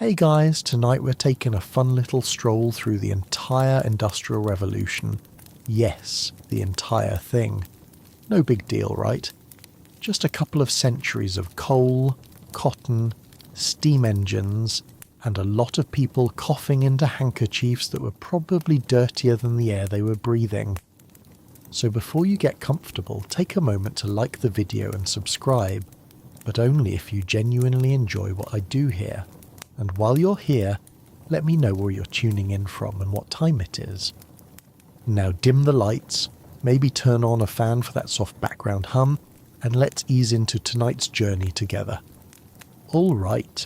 Hey guys, tonight we're taking a fun little stroll through the entire Industrial Revolution. Yes, the entire thing. No big deal, right? Just a couple of centuries of coal, cotton, steam engines, and a lot of people coughing into handkerchiefs that were probably dirtier than the air they were breathing. So before you get comfortable, take a moment to like the video and subscribe, but only if you genuinely enjoy what I do here. And while you're here, let me know where you're tuning in from and what time it is. Now dim the lights, maybe turn on a fan for that soft background hum, and let's ease into tonight's journey together. Alright,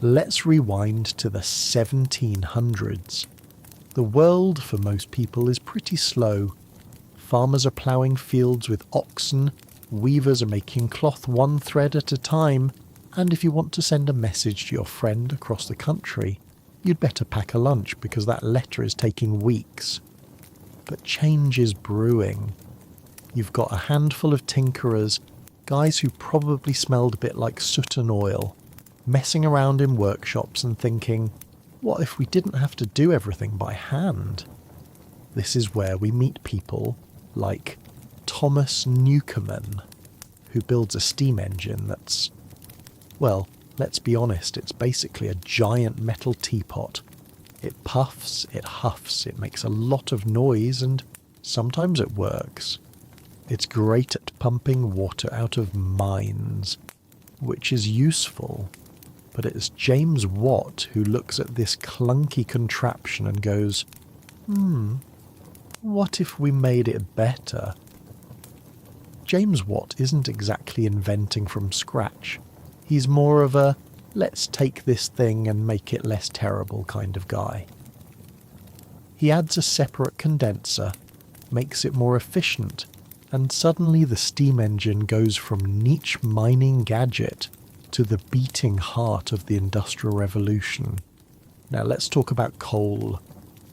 let's rewind to the 1700s. The world for most people is pretty slow. Farmers are ploughing fields with oxen, weavers are making cloth one thread at a time, and if you want to send a message to your friend across the country, you'd better pack a lunch because that letter is taking weeks. But change is brewing. You've got a handful of tinkerers, guys who probably smelled a bit like soot and oil, messing around in workshops and thinking, what if we didn't have to do everything by hand? This is where we meet people like Thomas Newcomen, who builds a steam engine that's, well, let's be honest, it's basically a giant metal teapot. It puffs, it huffs, it makes a lot of noise, and sometimes it works. It's great at pumping water out of mines, which is useful, but it's James Watt who looks at this clunky contraption and goes, what if we made it better? James Watt isn't exactly inventing from scratch. He's more of a, let's take this thing and make it less terrible kind of guy. He adds a separate condenser, makes it more efficient, and suddenly the steam engine goes from niche mining gadget to the beating heart of the Industrial Revolution. Now let's talk about coal,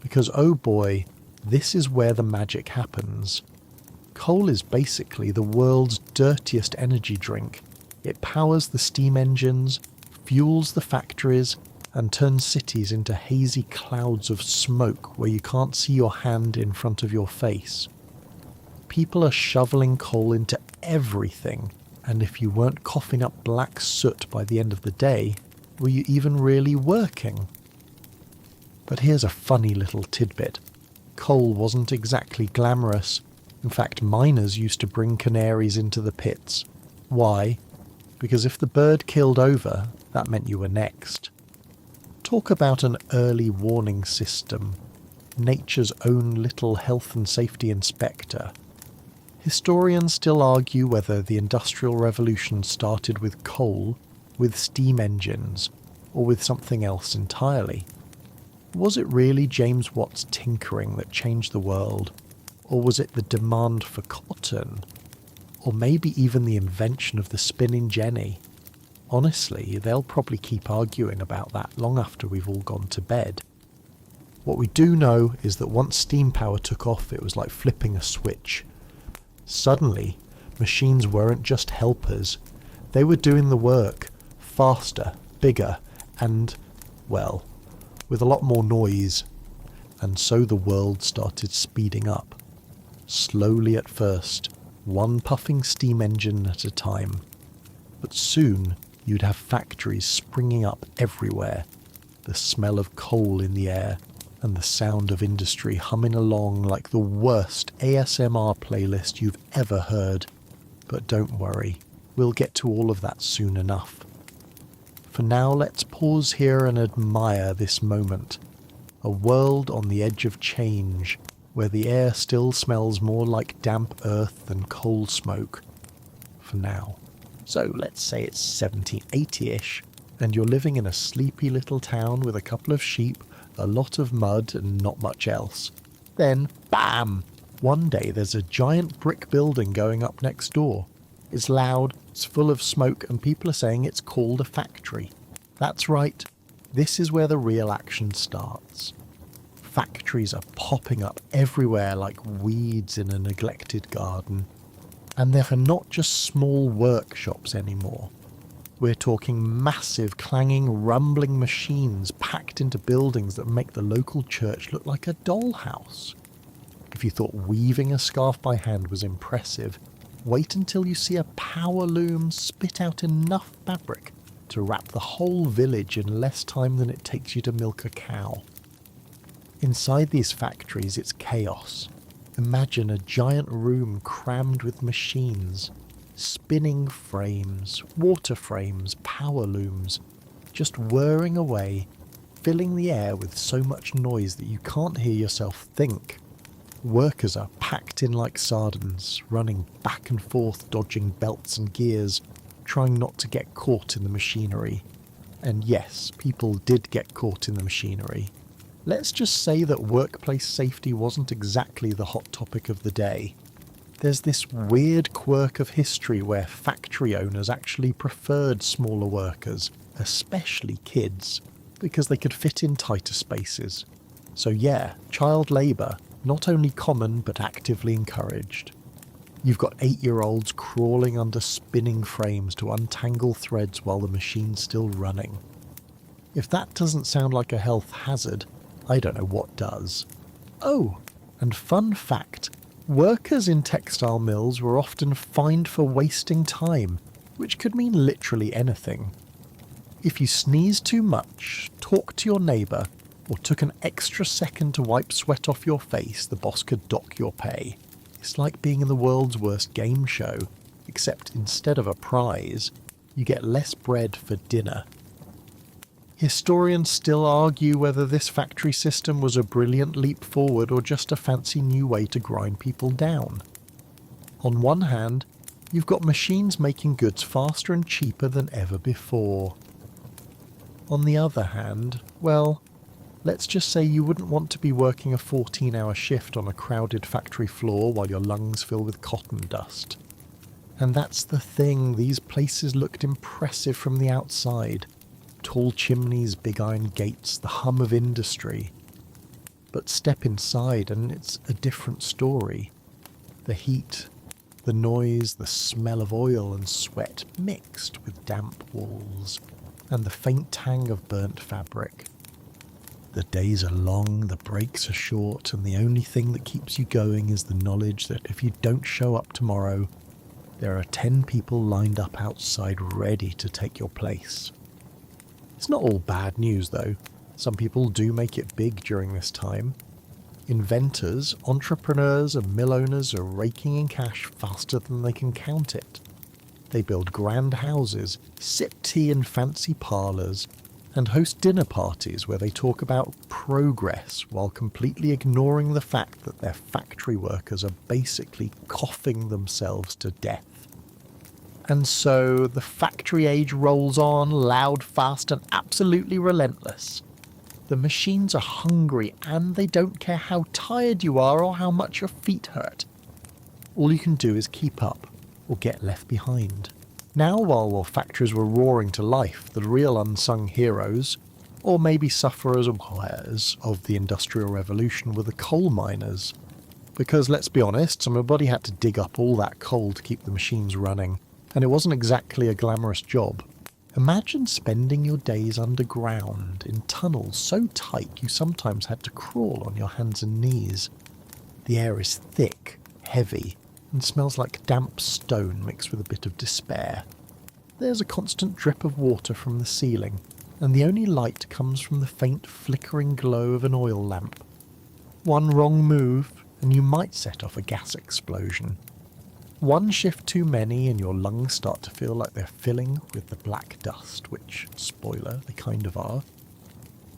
because oh boy, this is where the magic happens. Coal is basically the world's dirtiest energy drink. It powers the steam engines, fuels the factories, and turns cities into hazy clouds of smoke where you can't see your hand in front of your face. People are shoveling coal into everything, and if you weren't coughing up black soot by the end of the day, were you even really working? But here's a funny little tidbit. Coal wasn't exactly glamorous. In fact, miners used to bring canaries into the pits. Why? Because if the bird killed over, that meant you were next. Talk about an early warning system. Nature's own little health and safety inspector. Historians still argue whether the Industrial Revolution started with coal, with steam engines, or with something else entirely. Was it really James Watt's tinkering that changed the world? Or was it the demand for cotton? Or maybe even the invention of the spinning jenny? Honestly, they'll probably keep arguing about that long after we've all gone to bed. What we do know is that once steam power took off, it was like flipping a switch. Suddenly, machines weren't just helpers. They were doing the work, faster, bigger, and, well, with a lot more noise. And so the world started speeding up. Slowly at first, one puffing steam engine at a time. But soon you'd have factories springing up everywhere, the smell of coal in the air, and the sound of industry humming along like the worst ASMR playlist you've ever heard. But don't worry, we'll get to all of that soon enough. For now, let's pause here and admire this moment. A world on the edge of change, where the air still smells more like damp earth than coal smoke. For now. So let's say it's 1780-ish, and you're living in a sleepy little town with a couple of sheep, a lot of mud, and not much else. Then, bam! One day there's a giant brick building going up next door. It's loud, it's full of smoke, and people are saying it's called a factory. That's right, this is where the real action starts. Factories are popping up everywhere like weeds in a neglected garden. And there are not just small workshops anymore. We're talking massive, clanging, rumbling machines packed into buildings that make the local church look like a dollhouse. If you thought weaving a scarf by hand was impressive, wait until you see a power loom spit out enough fabric to wrap the whole village in less time than it takes you to milk a cow. Inside these factories, it's chaos. Imagine a giant room crammed with machines, spinning frames, water frames, power looms, just whirring away, filling the air with so much noise that you can't hear yourself think. Workers are packed in like sardines, running back and forth, dodging belts and gears, trying not to get caught in the machinery. And yes, people did get caught in the machinery. Let's just say that workplace safety wasn't exactly the hot topic of the day. There's this weird quirk of history where factory owners actually preferred smaller workers, especially kids, because they could fit in tighter spaces. So yeah, child labour, not only common but actively encouraged. You've got 8-year-olds crawling under spinning frames to untangle threads while the machine's still running. If that doesn't sound like a health hazard, I don't know what does. Oh, and fun fact, workers in textile mills were often fined for wasting time, which could mean literally anything. If you sneezed too much, talked to your neighbour, or took an extra second to wipe sweat off your face, the boss could dock your pay. It's like being in the world's worst game show, except instead of a prize, you get less bread for dinner. Historians still argue whether this factory system was a brilliant leap forward or just a fancy new way to grind people down. On one hand, you've got machines making goods faster and cheaper than ever before. On the other hand, well, let's just say you wouldn't want to be working a 14-hour shift on a crowded factory floor while your lungs fill with cotton dust. And that's the thing, these places looked impressive from the outside. Tall chimneys, big iron gates, the hum of industry. But step inside and it's a different story. The heat, the noise, the smell of oil and sweat mixed with damp walls, and the faint tang of burnt fabric. The days are long, the breaks are short, and the only thing that keeps you going is the knowledge that if you don't show up tomorrow, there are 10 people lined up outside ready to take your place. It's not all bad news though. Some people do make it big during this time. Inventors, entrepreneurs and mill owners are raking in cash faster than they can count it. They build grand houses, sip tea in fancy parlours, and host dinner parties where they talk about progress while completely ignoring the fact that their factory workers are basically coughing themselves to death. And so the factory age rolls on, loud, fast, and absolutely relentless. The machines are hungry and they don't care how tired you are or how much your feet hurt. All you can do is keep up or get left behind. Now, while factories were roaring to life, the real unsung heroes, or maybe sufferers or buyers of the Industrial Revolution, were the coal miners. Because let's be honest, somebody had to dig up all that coal to keep the machines running. And it wasn't exactly a glamorous job. Imagine spending your days underground, in tunnels so tight you sometimes had to crawl on your hands and knees. The air is thick, heavy, and smells like damp stone mixed with a bit of despair. There's a constant drip of water from the ceiling, and the only light comes from the faint flickering glow of an oil lamp. One wrong move, and you might set off a gas explosion. One shift too many and your lungs start to feel like they're filling with the black dust, which, spoiler, they kind of are.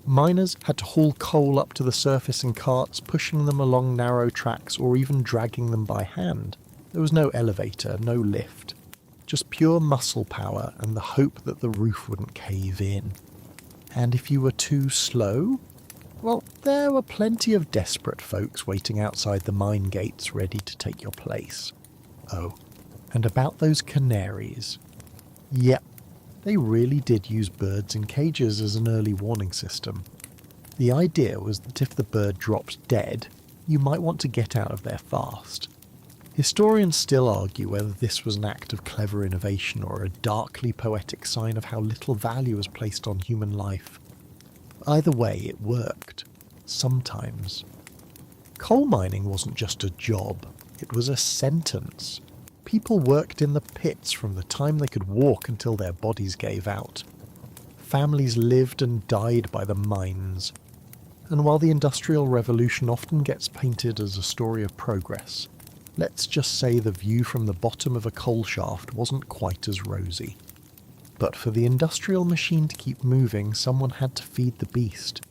Miners had to haul coal up to the surface in carts, pushing them along narrow tracks or even dragging them by hand. There was no elevator, no lift, just pure muscle power and the hope that the roof wouldn't cave in. And if you were too slow, well, there were plenty of desperate folks waiting outside the mine gates ready to take your place. Oh, and about those canaries. Yep, they really did use birds in cages as an early warning system. The idea was that if the bird dropped dead, you might want to get out of there fast. Historians still argue whether this was an act of clever innovation or a darkly poetic sign of how little value was placed on human life. Either way, it worked. Sometimes. Coal mining wasn't just a job, it was a sentence. People worked in the pits from the time they could walk until their bodies gave out. Families lived and died by the mines. And while the Industrial Revolution often gets painted as a story of progress, let's just say the view from the bottom of a coal shaft wasn't quite as rosy. But for the industrial machine to keep moving, someone had to feed the beast.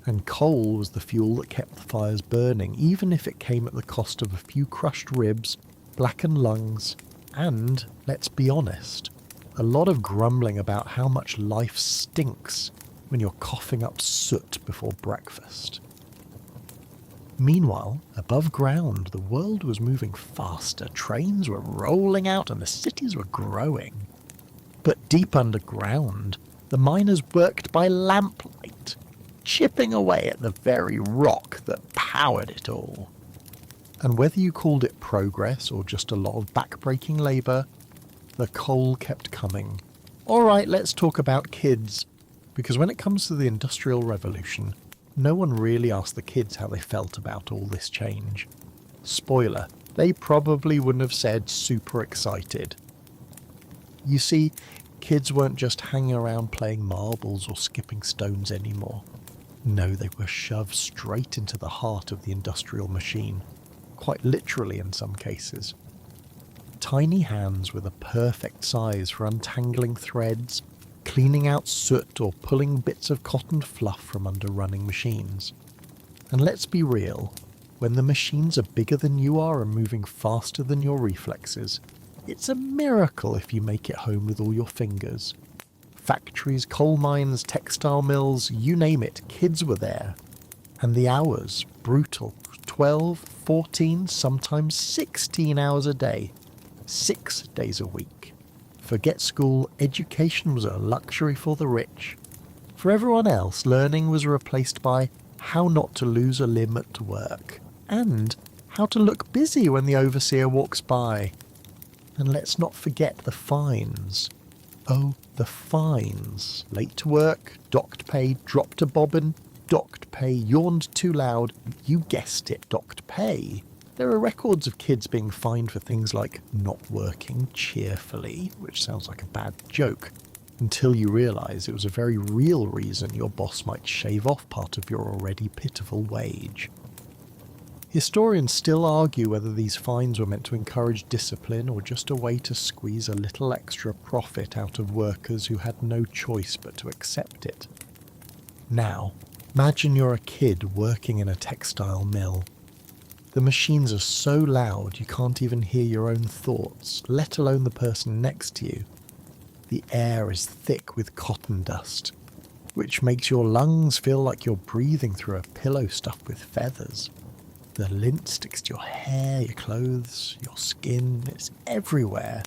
And coal was the fuel that kept the fires burning, even if it came at the cost of a few crushed ribs, blackened lungs, and, let's be honest, a lot of grumbling about how much life stinks when you're coughing up soot before breakfast. Meanwhile, above ground, the world was moving faster, trains were rolling out and the cities were growing. But deep underground, the miners worked by lamplight, chipping away at the very rock that powered it all. And whether you called it progress or just a lot of backbreaking labour, the coal kept coming. Alright, let's talk about kids, because when it comes to the Industrial Revolution, no one really asked the kids how they felt about all this change. Spoiler, they probably wouldn't have said super excited. You see, kids weren't just hanging around playing marbles or skipping stones anymore. No, they were shoved straight into the heart of the industrial machine, quite literally in some cases. Tiny hands were the perfect size for untangling threads, cleaning out soot or pulling bits of cotton fluff from under running machines. And let's be real, when the machines are bigger than you are and moving faster than your reflexes, it's a miracle if you make it home with all your fingers. Factories, coal mines, textile mills, you name it, kids were there. And the hours, brutal, 12, 14, sometimes 16 hours a day, 6 days a week. Forget school, education was a luxury for the rich. For everyone else, learning was replaced by how not to lose a limb at work, and how to look busy when the overseer walks by. And let's not forget the fines. Oh, the fines. Late to work, docked pay, dropped a bobbin, docked pay, yawned too loud, you guessed it, docked pay. There are records of kids being fined for things like not working cheerfully, which sounds like a bad joke, until you realise it was a very real reason your boss might shave off part of your already pitiful wage. Historians still argue whether these fines were meant to encourage discipline or just a way to squeeze a little extra profit out of workers who had no choice but to accept it. Now, imagine you're a kid working in a textile mill. The machines are so loud you can't even hear your own thoughts, let alone the person next to you. The air is thick with cotton dust, which makes your lungs feel like you're breathing through a pillow stuffed with feathers. The lint sticks to your hair, your clothes, your skin, it's everywhere.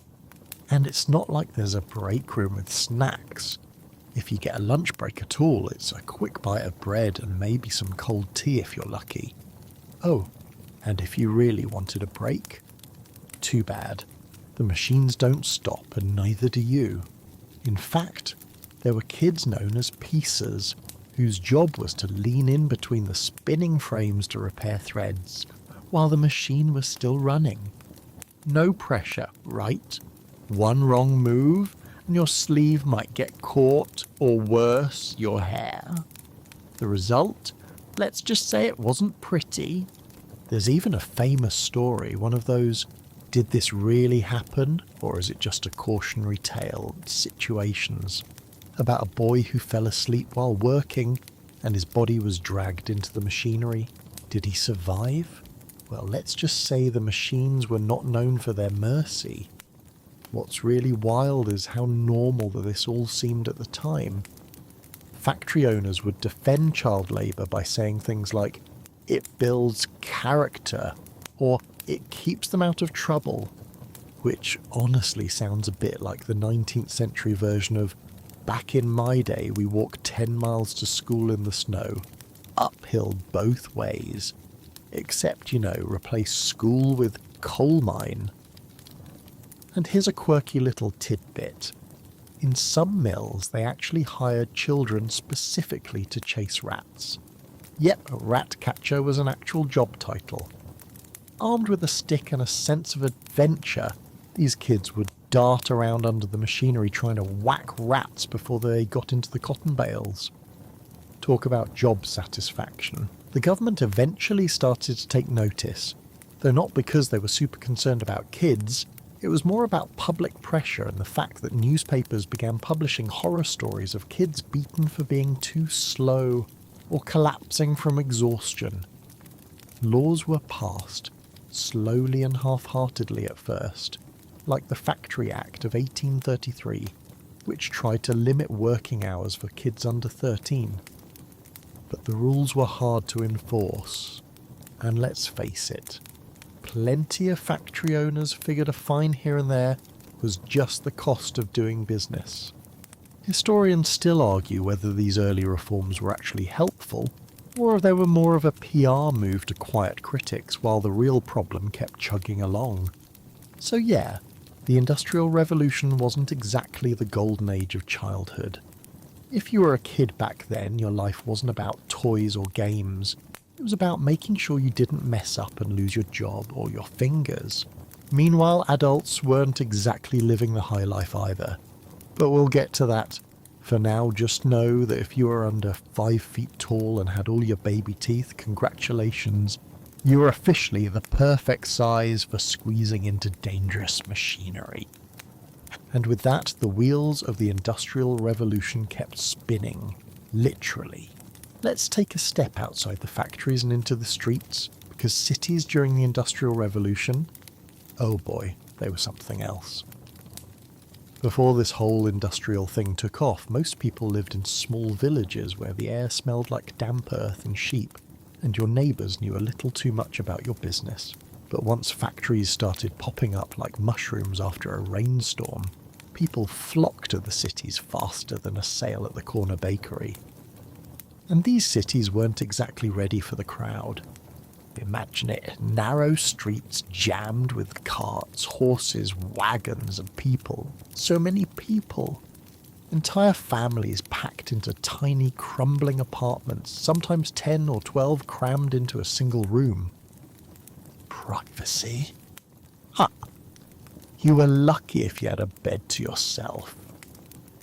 And it's not like there's a break room with snacks. If you get a lunch break at all, it's a quick bite of bread and maybe some cold tea if you're lucky. Oh, and if you really wanted a break, too bad. The machines don't stop and neither do you. In fact, there were kids known as piecers, whose job was to lean in between the spinning frames to repair threads, while the machine was still running. No pressure, right? One wrong move, and your sleeve might get caught, or worse, your hair. The result? Let's just say it wasn't pretty. There's even a famous story, one of those, did this really happen, or is it just a cautionary tale, situations, about a boy who fell asleep while working and his body was dragged into the machinery. Did he survive? Well, let's just say the machines were not known for their mercy. What's really wild is how normal this all seemed at the time. Factory owners would defend child labour by saying things like, it builds character, or it keeps them out of trouble, which honestly sounds a bit like the 19th century version of, back in my day we walked 10 miles to school in the snow, uphill both ways, except, replace school with coal mine. And here's a quirky little tidbit. In some mills, they actually hired children specifically to chase rats. Yep, rat catcher was an actual job title. Armed with a stick and a sense of adventure, these kids would dart around under the machinery trying to whack rats before they got into the cotton bales. Talk about job satisfaction. The government eventually started to take notice, though not because they were super concerned about kids. It was more about public pressure and the fact that newspapers began publishing horror stories of kids beaten for being too slow or collapsing from exhaustion. Laws were passed, slowly and half-heartedly at first, like the Factory Act of 1833, which tried to limit working hours for kids under 13. But the rules were hard to enforce, and let's face it, plenty of factory owners figured a fine here and there was just the cost of doing business. Historians still argue whether these early reforms were actually helpful, or if they were more of a PR move to quiet critics while the real problem kept chugging along. So yeah, the Industrial Revolution wasn't exactly the golden age of childhood. If you were a kid back then, your life wasn't about toys or games. It was about making sure you didn't mess up and lose your job or your fingers. Meanwhile, adults weren't exactly living the high life either. But we'll get to that. For now, just know that if you were under 5 feet tall and had all your baby teeth, congratulations. You are officially the perfect size for squeezing into dangerous machinery. And with that, the wheels of the Industrial Revolution kept spinning. Literally. Let's take a step outside the factories and into the streets, because cities during the Industrial Revolution, oh boy, they were something else. Before this whole industrial thing took off, most people lived in small villages where the air smelled like damp earth and sheep, and your neighbours knew a little too much about your business. But once factories started popping up like mushrooms after a rainstorm, people flocked to the cities faster than a sale at the corner bakery. And these cities weren't exactly ready for the crowd. Imagine it, narrow streets jammed with carts, horses, wagons and people. So many people. Entire families packed into tiny, crumbling apartments, sometimes 10 or 12 crammed into a single room. Privacy? Ha! You were lucky if you had a bed to yourself.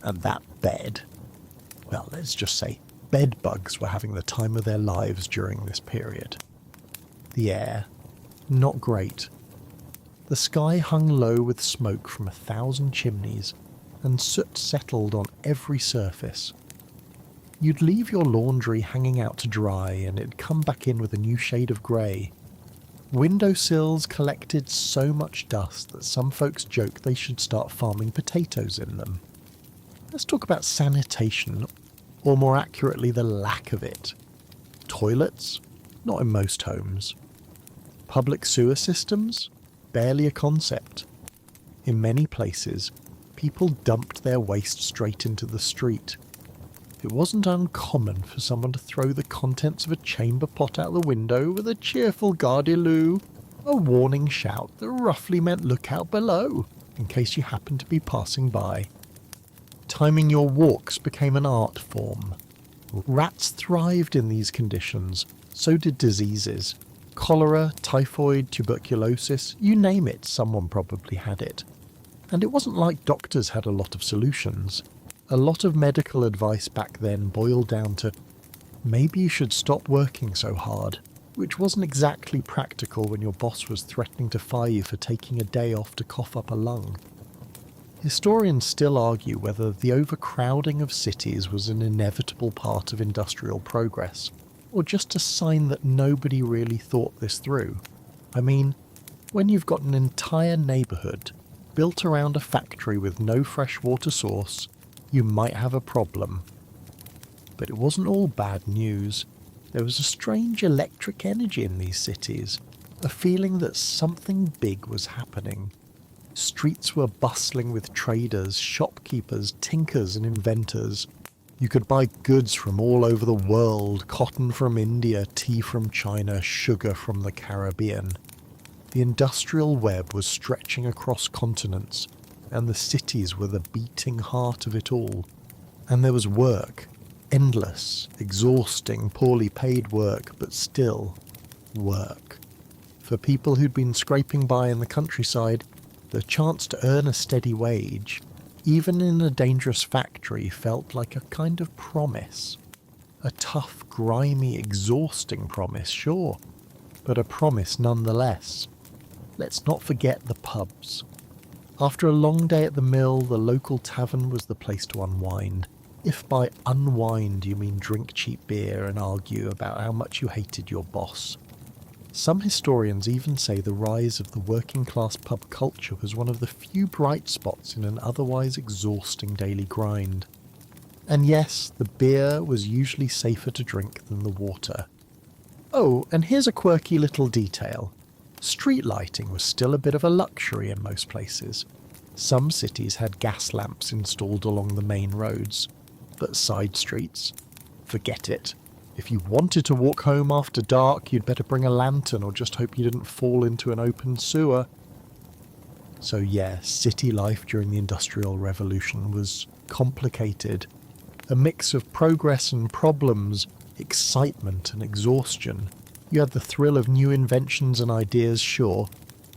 And that bed, well, let's just say, bed bugs were having the time of their lives during this period. The air, not great. The sky hung low with smoke from 1,000 chimneys, and soot settled on every surface. You'd leave your laundry hanging out to dry, and it'd come back in with a new shade of grey. Windowsills collected so much dust that some folks joked they should start farming potatoes in them. Let's talk about sanitation, or more accurately the lack of it. Toilets? Not in most homes. Public sewer systems? Barely a concept. In many places, people dumped their waste straight into the street. It wasn't uncommon for someone to throw the contents of a chamber pot out the window with a cheerful gardez-vous, a warning shout that roughly meant look out below, in case you happened to be passing by. Timing your walks became an art form. Rats thrived in these conditions, so did diseases. Cholera, typhoid, tuberculosis, you name it, someone probably had it. And it wasn't like doctors had a lot of solutions. A lot of medical advice back then boiled down to, maybe you should stop working so hard, which wasn't exactly practical when your boss was threatening to fire you for taking a day off to cough up a lung. Historians still argue whether the overcrowding of cities was an inevitable part of industrial progress, or just a sign that nobody really thought this through. I mean, when you've got an entire neighbourhood built around a factory with no fresh water source, you might have a problem. But it wasn't all bad news. There was a strange electric energy in these cities, a feeling that something big was happening. Streets were bustling with traders, shopkeepers, tinkers and inventors. You could buy goods from all over the world, cotton from India, tea from China, sugar from the Caribbean. The industrial web was stretching across continents, and the cities were the beating heart of it all. And there was work. Endless, exhausting, poorly paid work, but still work. For people who'd been scraping by in the countryside, the chance to earn a steady wage, even in a dangerous factory, felt like a kind of promise. A tough, grimy, exhausting promise, sure, but a promise nonetheless. Let's not forget the pubs. After a long day at the mill, the local tavern was the place to unwind. If by unwind you mean drink cheap beer and argue about how much you hated your boss. Some historians even say the rise of the working class pub culture was one of the few bright spots in an otherwise exhausting daily grind. And yes, the beer was usually safer to drink than the water. Oh, and here's a quirky little detail. Street lighting was still a bit of a luxury in most places. Some cities had gas lamps installed along the main roads, but side streets? Forget it. If you wanted to walk home after dark, you'd better bring a lantern or just hope you didn't fall into an open sewer. So yeah, city life during the Industrial Revolution was complicated. A mix of progress and problems, excitement and exhaustion. You had the thrill of new inventions and ideas, sure,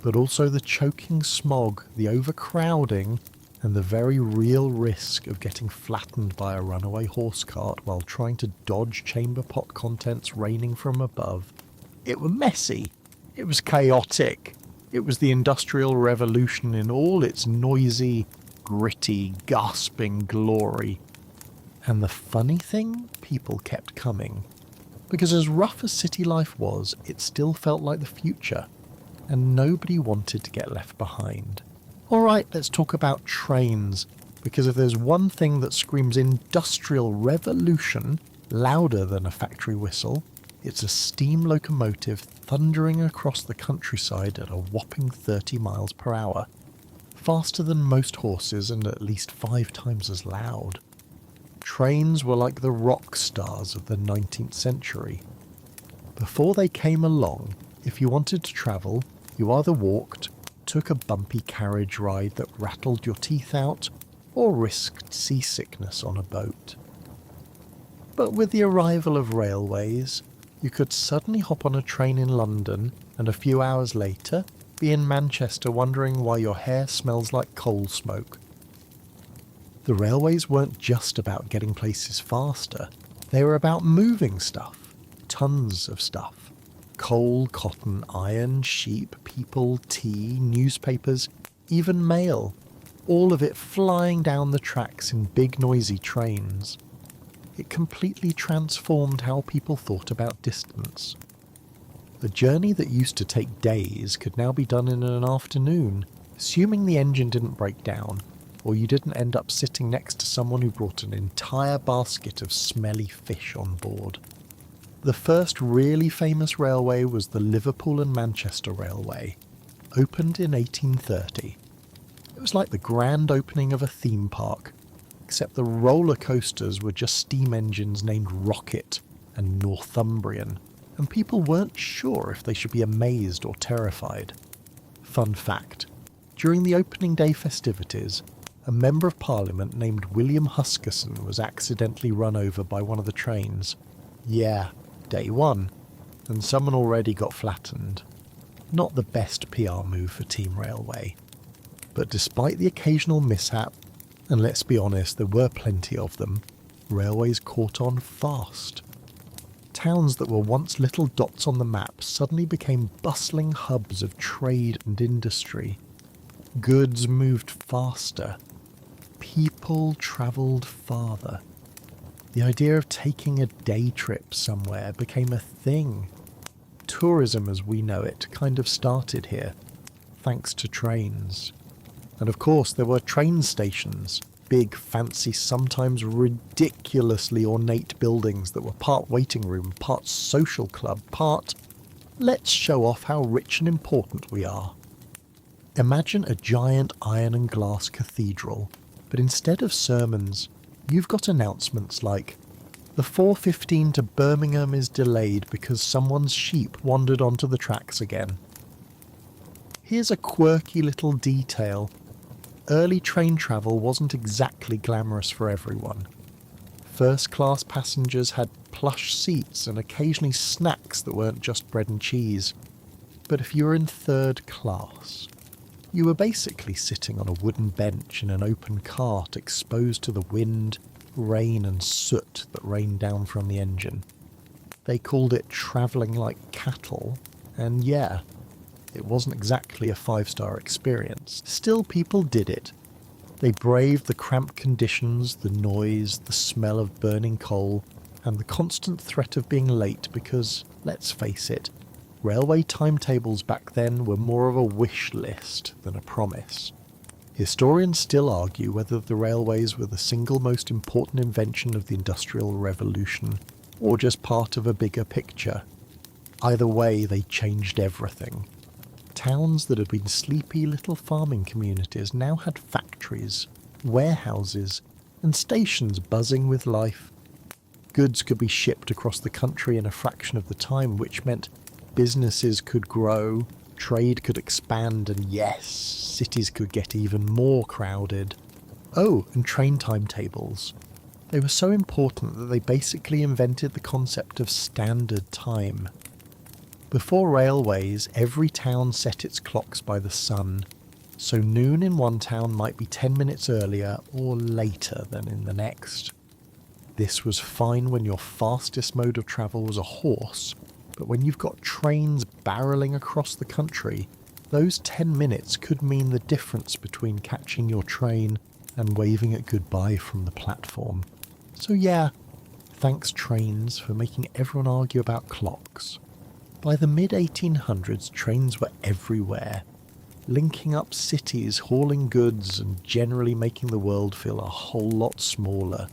but also the choking smog, the overcrowding, and the very real risk of getting flattened by a runaway horse cart while trying to dodge chamber pot contents raining from above. It was messy. It was chaotic. It was the Industrial Revolution in all its noisy, gritty, gasping glory. And the funny thing, people kept coming. Because as rough as city life was, it still felt like the future, and nobody wanted to get left behind. Alright, let's talk about trains, because if there's one thing that screams Industrial Revolution louder than a factory whistle, it's a steam locomotive thundering across the countryside at a whopping 30 miles per hour. Faster than most horses and at least 5 times as loud. Trains were like the rock stars of the 19th century. Before they came along, if you wanted to travel, you either walked, took a bumpy carriage ride that rattled your teeth out, or risked seasickness on a boat. But with the arrival of railways, you could suddenly hop on a train in London and a few hours later be in Manchester wondering why your hair smells like coal smoke. The railways weren't just about getting places faster, they were about moving stuff, tons of stuff. Coal, cotton, iron, sheep, people, tea, newspapers, even mail. All of it flying down the tracks in big noisy trains. It completely transformed how people thought about distance. A journey that used to take days could now be done in an afternoon, assuming the engine didn't break down, or you didn't end up sitting next to someone who brought an entire basket of smelly fish on board. The first really famous railway was the Liverpool and Manchester Railway, opened in 1830. It was like the grand opening of a theme park, except the roller coasters were just steam engines named Rocket and Northumbrian, and people weren't sure if they should be amazed or terrified. Fun fact, during the opening day festivities, a Member of Parliament named William Huskisson was accidentally run over by one of the trains. Yeah, day one, and someone already got flattened. Not the best PR move for Team Railway. But despite the occasional mishap, and let's be honest, there were plenty of them, railways caught on fast. Towns that were once little dots on the map suddenly became bustling hubs of trade and industry. Goods moved faster. People travelled farther. The idea of taking a day trip somewhere became a thing. Tourism as we know it kind of started here, thanks to trains. And of course there were train stations, big, fancy, sometimes ridiculously ornate buildings that were part waiting room, part social club, part let's show off how rich and important we are. Imagine a giant iron and glass cathedral, but instead of sermons, you've got announcements like, the 4:15 to Birmingham is delayed because someone's sheep wandered onto the tracks again. Here's a quirky little detail. Early train travel wasn't exactly glamorous for everyone. First-class passengers had plush seats and occasionally snacks that weren't just bread and cheese. But if you were in third class, you were basically sitting on a wooden bench in an open cart exposed to the wind, rain and soot that rained down from the engine. They called it travelling like cattle, and yeah, it wasn't exactly a 5-star experience. Still, people did it. They braved the cramped conditions, the noise, the smell of burning coal, and the constant threat of being late because, let's face it, railway timetables back then were more of a wish list than a promise. Historians still argue whether the railways were the single most important invention of the Industrial Revolution, or just part of a bigger picture. Either way, they changed everything. Towns that had been sleepy little farming communities now had factories, warehouses, and stations buzzing with life. Goods could be shipped across the country in a fraction of the time, which meant businesses could grow, trade could expand, and yes, cities could get even more crowded. Oh, and train timetables. They were so important that they basically invented the concept of standard time. Before railways, every town set its clocks by the sun, so noon in one town might be 10 minutes earlier or later than in the next. This was fine when your fastest mode of travel was a horse, but when you've got trains barreling across the country, those 10 minutes could mean the difference between catching your train and waving it goodbye from the platform. So yeah, thanks trains for making everyone argue about clocks. By the mid-1800s, trains were everywhere, linking up cities, hauling goods, and generally making the world feel a whole lot smaller.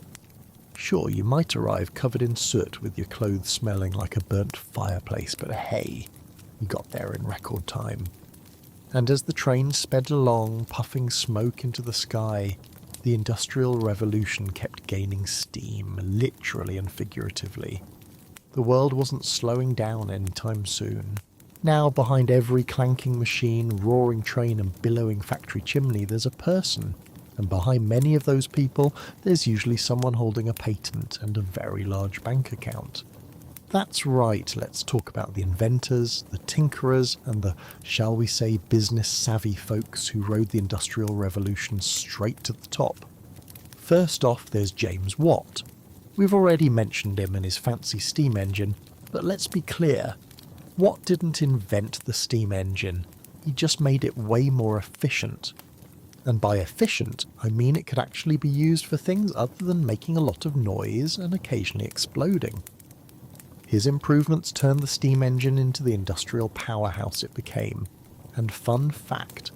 Sure, you might arrive covered in soot with your clothes smelling like a burnt fireplace, but hey, you got there in record time. And as the train sped along, puffing smoke into the sky, the Industrial Revolution kept gaining steam, literally and figuratively. The world wasn't slowing down anytime soon. Now, behind every clanking machine, roaring train and billowing factory chimney, there's a person. And behind many of those people, there's usually someone holding a patent and a very large bank account. That's right, let's talk about the inventors, the tinkerers, and the, shall we say, business-savvy folks who rode the Industrial Revolution straight to the top. First off, there's James Watt. We've already mentioned him and his fancy steam engine, but let's be clear. Watt didn't invent the steam engine. He just made it way more efficient. And by efficient, I mean it could actually be used for things other than making a lot of noise and occasionally exploding. His improvements turned the steam engine into the industrial powerhouse it became. And fun fact,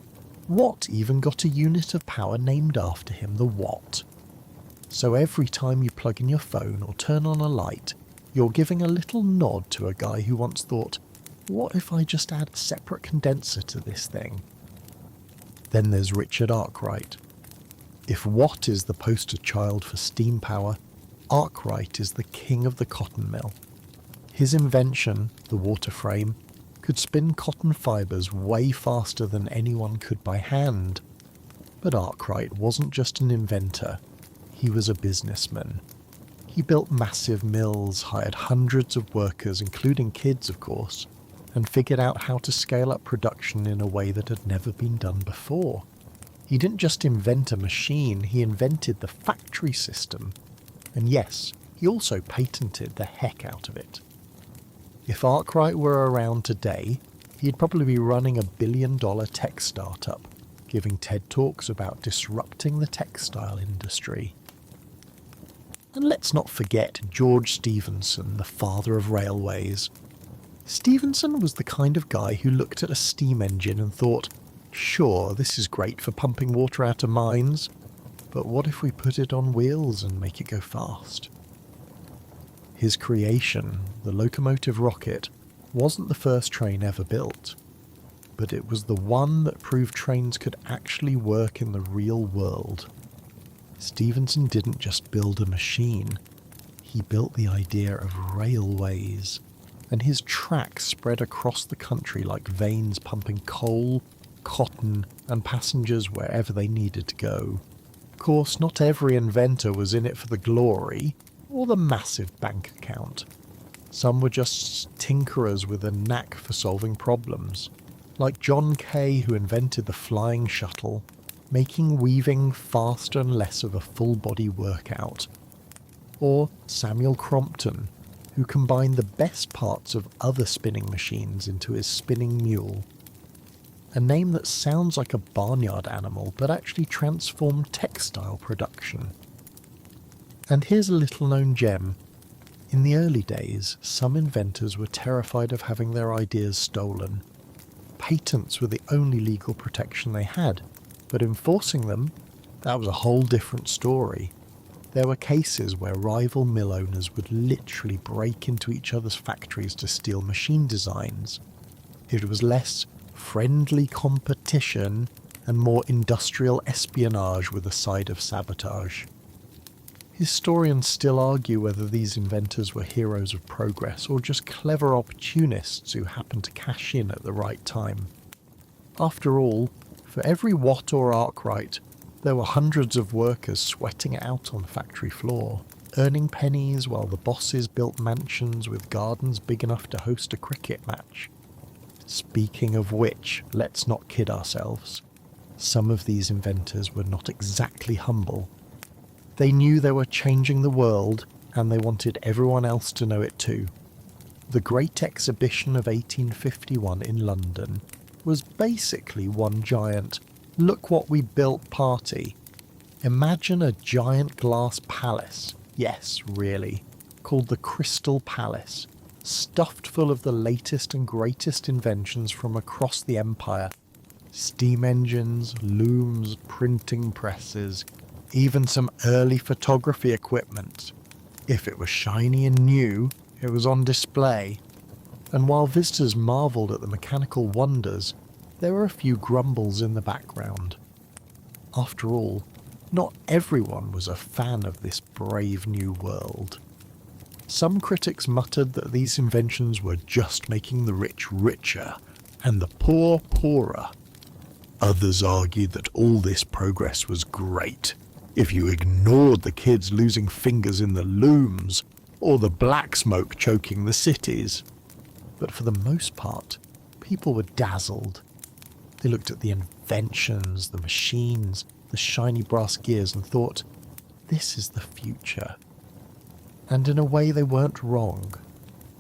Watt even got a unit of power named after him, the watt. So every time you plug in your phone or turn on a light, you're giving a little nod to a guy who once thought, what if I just add a separate condenser to this thing? Then there's Richard Arkwright. If Watt is the poster child for steam power, Arkwright is the king of the cotton mill. His invention, the water frame, could spin cotton fibres way faster than anyone could by hand. But Arkwright wasn't just an inventor, he was a businessman. He built massive mills, hired hundreds of workers, including kids of course, and figured out how to scale up production in a way that had never been done before. He didn't just invent a machine, he invented the factory system. And yes, he also patented the heck out of it. If Arkwright were around today, he'd probably be running a billion-dollar tech startup, giving TED Talks about disrupting the textile industry. And let's not forget George Stephenson, the father of railways. Stephenson was the kind of guy who looked at a steam engine and thought, sure, this is great for pumping water out of mines, but what if we put it on wheels and make it go fast? His creation, the locomotive rocket, wasn't the first train ever built, but it was the one that proved trains could actually work in the real world. Stephenson didn't just build a machine, he built the idea of railways, and his tracks spread across the country like veins pumping coal, cotton, and passengers wherever they needed to go. Of course, not every inventor was in it for the glory or the massive bank account. Some were just tinkerers with a knack for solving problems, like John Kay, who invented the flying shuttle, making weaving faster and less of a full-body workout. Or Samuel Crompton, who combined the best parts of other spinning machines into his spinning mule. A name that sounds like a barnyard animal, but actually transformed textile production. And here's a little-known gem. In the early days, some inventors were terrified of having their ideas stolen. Patents were the only legal protection they had, but enforcing them, that was a whole different story. There were cases where rival mill owners would literally break into each other's factories to steal machine designs. It was less friendly competition and more industrial espionage with a side of sabotage. Historians still argue whether these inventors were heroes of progress or just clever opportunists who happened to cash in at the right time. After all, for every Watt or Arkwright, there were hundreds of workers sweating it out on the factory floor, earning pennies while the bosses built mansions with gardens big enough to host a cricket match. Speaking of which, let's not kid ourselves. Some of these inventors were not exactly humble. They knew they were changing the world, and they wanted everyone else to know it too. The Great Exhibition of 1851 in London was basically one giant "look what we built" party. Imagine a giant glass palace, yes, really, called the Crystal Palace, stuffed full of the latest and greatest inventions from across the empire. Steam engines, looms, printing presses, even some early photography equipment. If it was shiny and new, it was on display. And while visitors marvelled at the mechanical wonders, there were a few grumbles in the background. After all, not everyone was a fan of this brave new world. Some critics muttered that these inventions were just making the rich richer and the poor poorer. Others argued that all this progress was great if you ignored the kids losing fingers in the looms or the black smoke choking the cities. But for the most part, people were dazzled. They looked at the inventions, the machines, the shiny brass gears and thought, this is the future. And in a way they weren't wrong.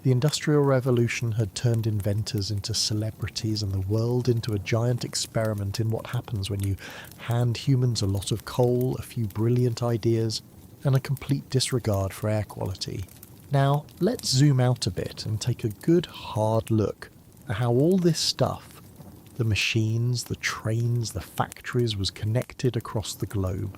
The Industrial Revolution had turned inventors into celebrities and the world into a giant experiment in what happens when you hand humans a lot of coal, a few brilliant ideas, and a complete disregard for air quality. Now, let's zoom out a bit and take a good hard look at how all this stuff, the machines, the trains, the factories, was connected across the globe.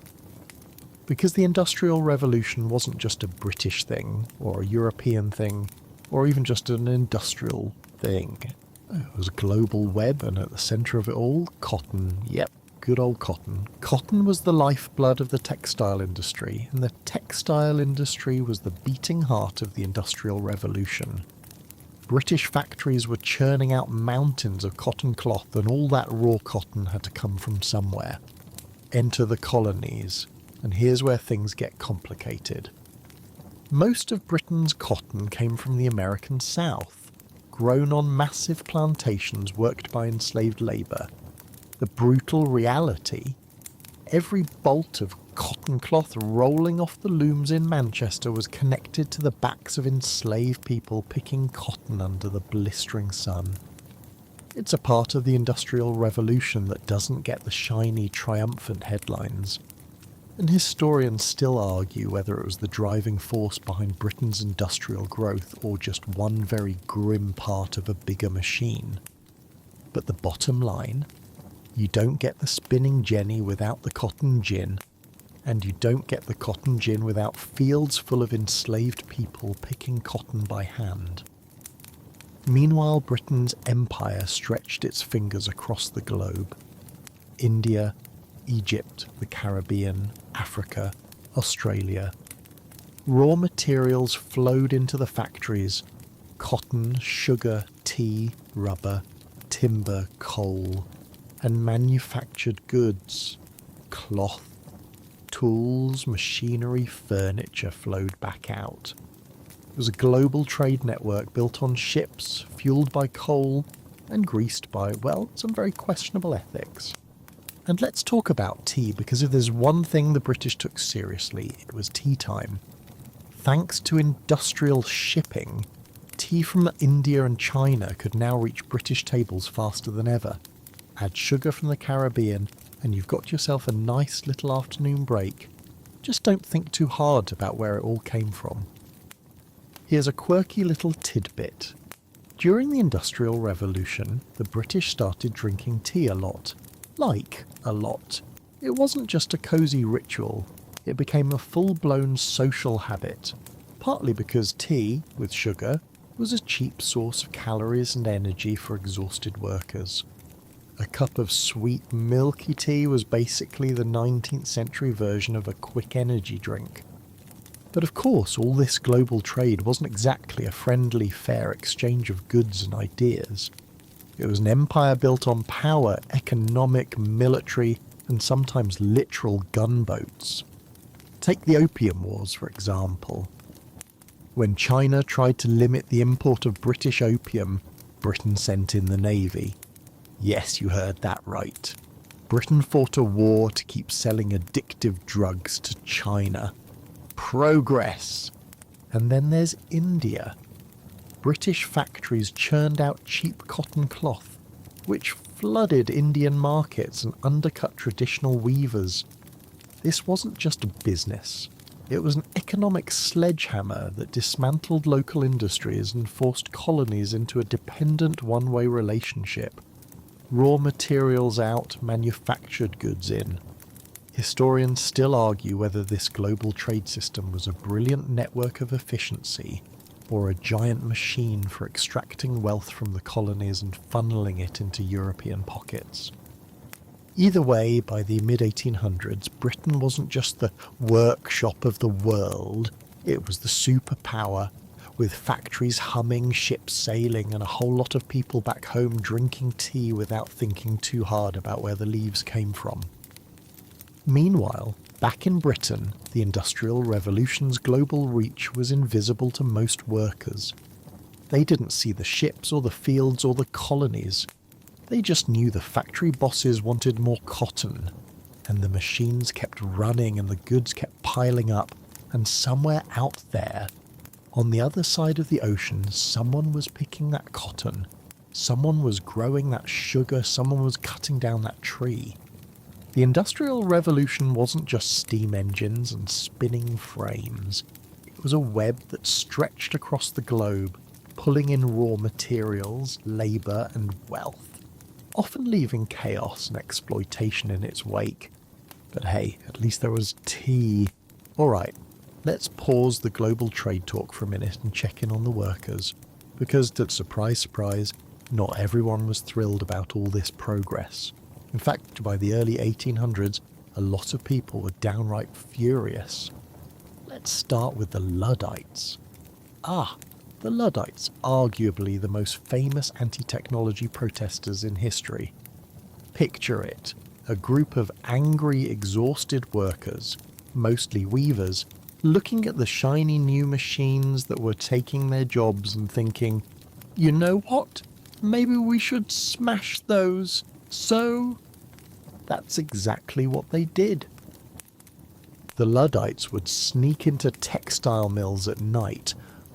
Because the Industrial Revolution wasn't just a British thing, or a European thing, or even just an industrial thing. It was a global web, and at the centre of it all, cotton. Yep, good old cotton. Cotton was the lifeblood of the textile industry, and the textile industry was the beating heart of the Industrial Revolution. British factories were churning out mountains of cotton cloth, and all that raw cotton had to come from somewhere. Enter the colonies, and here's where things get complicated. Most of Britain's cotton came from the American South, grown on massive plantations worked by enslaved labour. The brutal reality: every bolt of cotton cloth rolling off the looms in Manchester was connected to the backs of enslaved people picking cotton under the blistering sun. It's a part of the Industrial Revolution that doesn't get the shiny, triumphant headlines. And historians still argue whether it was the driving force behind Britain's industrial growth or just one very grim part of a bigger machine. But the bottom line: you don't get the spinning jenny without the cotton gin, and you don't get the cotton gin without fields full of enslaved people picking cotton by hand. Meanwhile, Britain's empire stretched its fingers across the globe. India, Egypt, the Caribbean, Africa, Australia. Raw materials flowed into the factories: cotton, sugar, tea, rubber, timber, coal. and manufactured goods. Cloth, tools, machinery, furniture flowed back out. It was a global trade network built on ships, fueled by coal, and greased by, well, some very questionable ethics. And let's talk about tea, because if there's one thing the British took seriously, it was tea time. Thanks to industrial shipping, tea from India and China could now reach British tables faster than ever. Add sugar from the Caribbean, and you've got yourself a nice little afternoon break. Just don't think too hard about where it all came from. Here's a quirky little tidbit. During the Industrial Revolution, the British started drinking tea a lot. Like, a lot. It wasn't just a cosy ritual. It became a full-blown social habit, partly because tea, with sugar, was a cheap source of calories and energy for exhausted workers. A cup of sweet, milky tea was basically the 19th century version of a quick energy drink. But of course, all this global trade wasn't exactly a friendly, fair exchange of goods and ideas. It was an empire built on power, economic, military, and sometimes literal gunboats. Take the Opium Wars, for example. When China tried to limit the import of British opium, Britain sent in the navy. Yes, you heard that right. Britain fought a war to keep selling addictive drugs to China. Progress! And then there's India. British factories churned out cheap cotton cloth, which flooded Indian markets and undercut traditional weavers. This wasn't just a business. It was an economic sledgehammer that dismantled local industries and forced colonies into a dependent one-way relationship. Raw materials out, manufactured goods in. Historians still argue whether this global trade system was a brilliant network of efficiency or a giant machine for extracting wealth from the colonies and funneling it into European pockets. Either way, by the mid-1800s, Britain wasn't just the workshop of the world, it was the superpower, with factories humming, ships sailing, and a whole lot of people back home drinking tea without thinking too hard about where the leaves came from. Meanwhile, back in Britain, the Industrial Revolution's global reach was invisible to most workers. They didn't see the ships or the fields or the colonies. They just knew the factory bosses wanted more cotton, and the machines kept running and the goods kept piling up, and somewhere out there, on the other side of the ocean, someone was picking that cotton, someone was growing that sugar, someone was cutting down that tree. The Industrial Revolution wasn't just steam engines and spinning frames. It was a web that stretched across the globe, pulling in raw materials, labour and wealth, often leaving chaos and exploitation in its wake. But hey, at least there was tea. Alright, let's pause the global trade talk for a minute and check in on the workers, because to surprise, surprise, not everyone was thrilled about all this progress. In fact, by the early 1800s, a lot of people were downright furious. Let's start with the Luddites. The Luddites, arguably the most famous anti-technology protesters in history. Picture it, a group of angry, exhausted workers, mostly weavers, looking at the shiny new machines that were taking their jobs and thinking, you know what? Maybe we should smash those. So, that's exactly what they did. The Luddites would sneak into textile mills at night,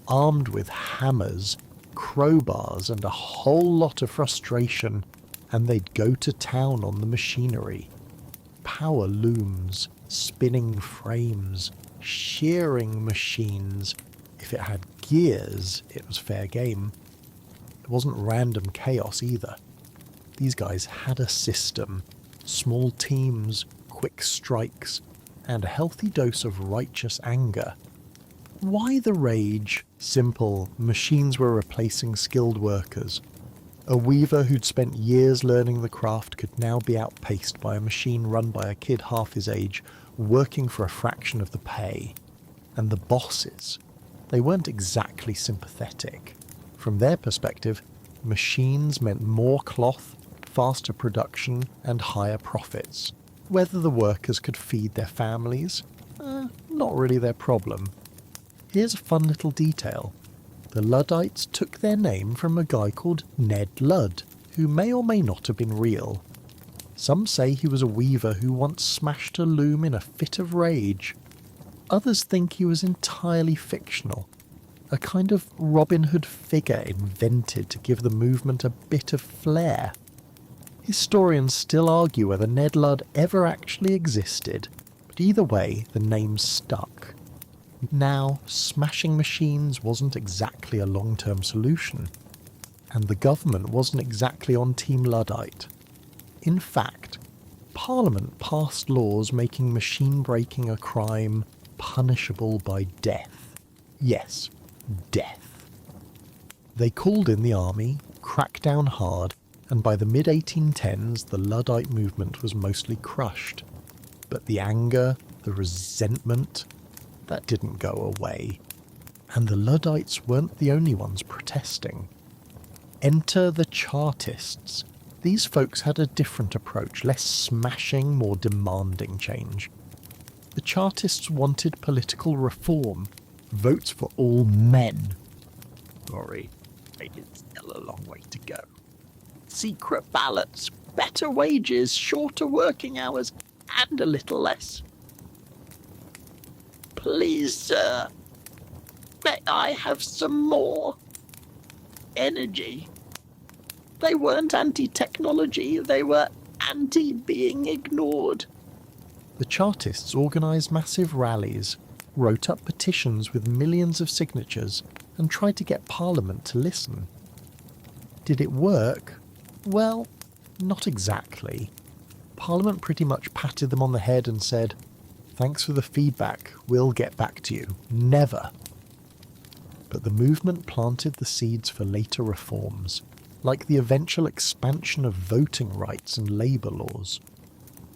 armed with hammers, crowbars, and a whole lot of frustration, and they'd go to town on the machinery. Power looms, spinning frames, shearing machines. If it had gears, it was fair game. It wasn't random chaos either. These guys had a system, small teams, quick strikes, and a healthy dose of righteous anger. Why the rage? Simple, machines were replacing skilled workers. A weaver who'd spent years learning the craft could now be outpaced by a machine run by a kid half his age, working for a fraction of the pay. And the bosses, they weren't exactly sympathetic. From their perspective, machines meant more cloth, faster production and higher profits. Whether the workers could feed their families? Not really their problem. Here's a fun little detail. The Luddites took their name from a guy called Ned Ludd, who may or may not have been real. Some say he was a weaver who once smashed a loom in a fit of rage. Others think he was entirely fictional, a kind of Robin Hood figure invented to give the movement a bit of flair. Historians still argue whether Ned Ludd ever actually existed, but either way, the name stuck. Now, smashing machines wasn't exactly a long-term solution, and the government wasn't exactly on Team Luddite. In fact, Parliament passed laws making machine breaking a crime punishable by death. Yes, death. They called in the army, cracked down hard, and by the mid-1810s the Luddite movement was mostly crushed. But the anger, the resentment, that didn't go away. And the Luddites weren't the only ones protesting. Enter the Chartists. These folks had a different approach, less smashing, more demanding change. The Chartists wanted political reform, votes for all men. Sorry, it's still a long way to go. Secret ballots, better wages, shorter working hours, and a little less. Please, sir, may I have some more energy? They weren't anti-technology, they were anti-being ignored. The Chartists organised massive rallies, wrote up petitions with millions of signatures, and tried to get Parliament to listen. Did it work? Well, not exactly. Parliament pretty much patted them on the head and said, "Thanks for the feedback, we'll get back to you." Never. But the movement planted the seeds for later reforms, like the eventual expansion of voting rights and labour laws.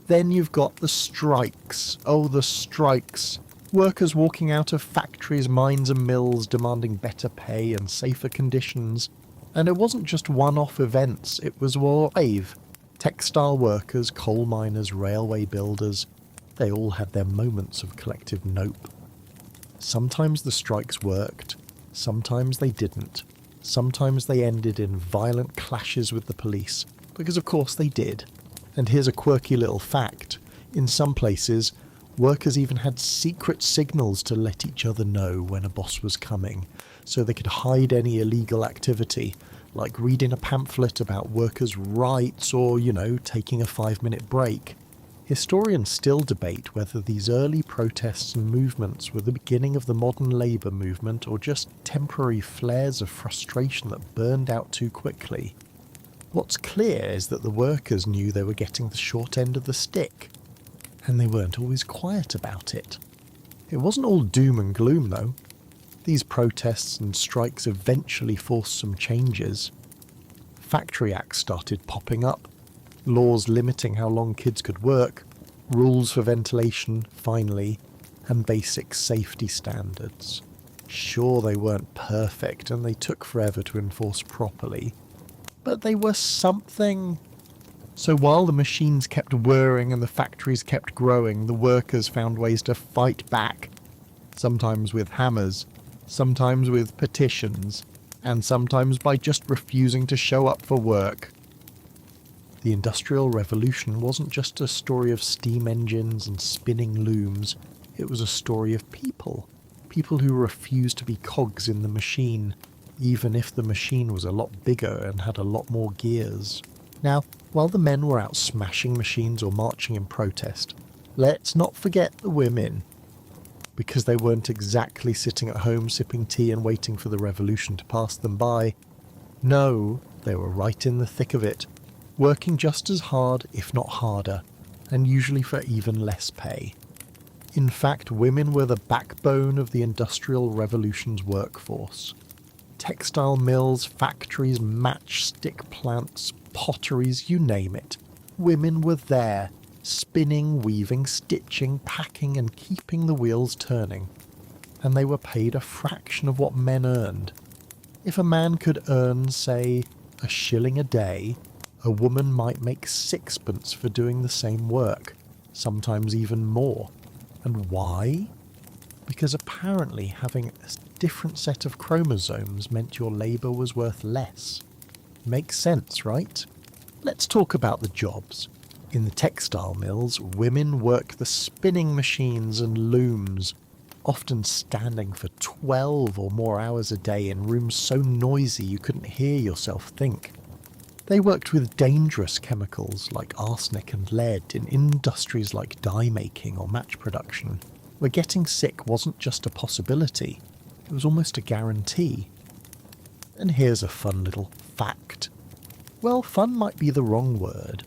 Then you've got the strikes. Oh, the strikes. Workers walking out of factories, mines and mills demanding better pay and safer conditions. And it wasn't just one-off events, it was a wave. Textile workers, coal miners, railway builders, they all had their moments of collective nope. Sometimes the strikes worked, sometimes they didn't. Sometimes they ended in violent clashes with the police, because of course they did. And here's a quirky little fact. In some places, workers even had secret signals to let each other know when a boss was coming, so they could hide any illegal activity, like reading a pamphlet about workers' rights or, taking a 5-minute break. Historians still debate whether these early protests and movements were the beginning of the modern labour movement or just temporary flares of frustration that burned out too quickly. What's clear is that the workers knew they were getting the short end of the stick, and they weren't always quiet about it. It wasn't all doom and gloom, though. These protests and strikes eventually forced some changes. Factory acts started popping up, laws limiting how long kids could work, rules for ventilation, finally, and basic safety standards. Sure, they weren't perfect, and they took forever to enforce properly, but they were something. So while the machines kept whirring and the factories kept growing, the workers found ways to fight back, sometimes with hammers, sometimes with petitions, and sometimes by just refusing to show up for work. The Industrial Revolution wasn't just a story of steam engines and spinning looms, it was a story of people. People who refused to be cogs in the machine, even if the machine was a lot bigger and had a lot more gears. Now, while the men were out smashing machines or marching in protest, let's not forget the women. Because they weren't exactly sitting at home sipping tea and waiting for the revolution to pass them by. No, they were right in the thick of it, working just as hard, if not harder, and usually for even less pay. In fact, women were the backbone of the Industrial Revolution's workforce. Textile mills, factories, matchstick plants, potteries, you name it. Women were there, spinning, weaving, stitching, packing, and keeping the wheels turning. And they were paid a fraction of what men earned. If a man could earn, say, $1 a day, A woman might make sixpence for doing the same work, sometimes even more. And why? Because apparently having a different set of chromosomes meant your labour was worth less. Makes sense, right? Let's talk about the jobs. In the textile mills, women work the spinning machines and looms, often standing for 12 or more hours a day in rooms so noisy you couldn't hear yourself think. They worked with dangerous chemicals like arsenic and lead in industries like dye making or match production, where getting sick wasn't just a possibility, it was almost a guarantee. And here's a fun little fact. Well, fun might be the wrong word.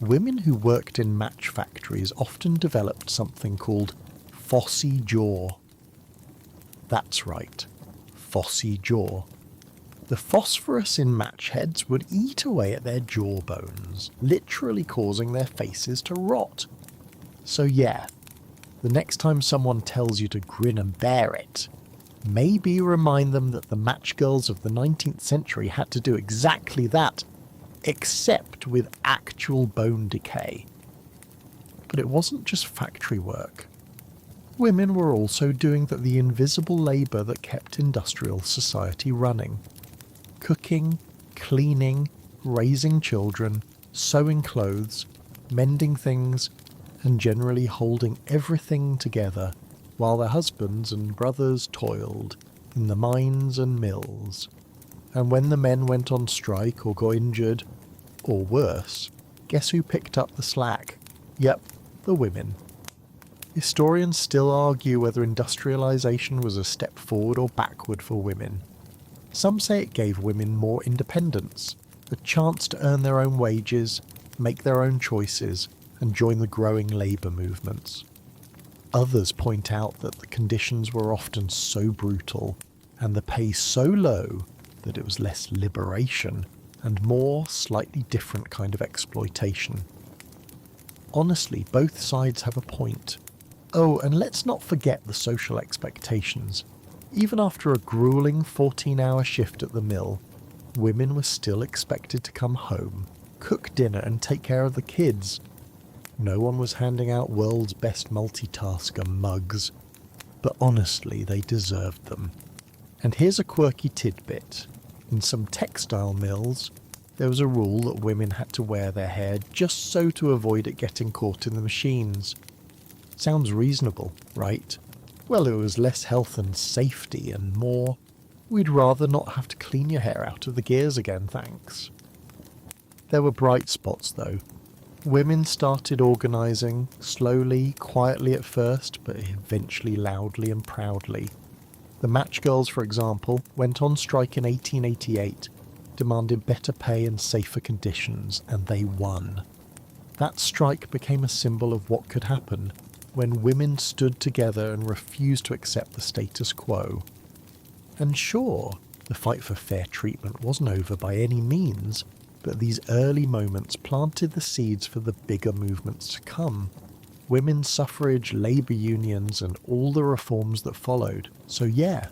Women who worked in match factories often developed something called phossy jaw. That's right, phossy jaw. The phosphorus in match heads would eat away at their jawbones, literally causing their faces to rot. So yeah, the next time someone tells you to grin and bear it, maybe remind them that the match girls of the 19th century had to do exactly that, except with actual bone decay. But it wasn't just factory work. Women were also doing the invisible labour that kept industrial society running. Cooking, cleaning, raising children, sewing clothes, mending things, and generally holding everything together while their husbands and brothers toiled in the mines and mills. And when the men went on strike or got injured, or worse, guess who picked up the slack? Yep, the women. Historians still argue whether industrialisation was a step forward or backward for women. Some say it gave women more independence, the chance to earn their own wages, make their own choices, and join the growing labour movements. Others point out that the conditions were often so brutal, and the pay so low, that it was less liberation, and more slightly different kind of exploitation. Honestly, both sides have a point. Oh, and let's not forget the social expectations. Even after a grueling 14-hour shift at the mill, women were still expected to come home, cook dinner and take care of the kids. No one was handing out world's best multitasker mugs, but honestly they deserved them. And here's a quirky tidbit. In some textile mills, there was a rule that women had to wear their hair just so to avoid it getting caught in the machines. Sounds reasonable, right? Well, it was less health and safety and more, we'd rather not have to clean your hair out of the gears again, thanks. There were bright spots though. Women started organising, slowly, quietly at first, but eventually loudly and proudly. The match girls, for example, went on strike in 1888, demanded better pay and safer conditions, and they won. That strike became a symbol of what could happen when women stood together and refused to accept the status quo. And sure, the fight for fair treatment wasn't over by any means, but these early moments planted the seeds for the bigger movements to come. Women's suffrage, labour unions, and all the reforms that followed. So yeah,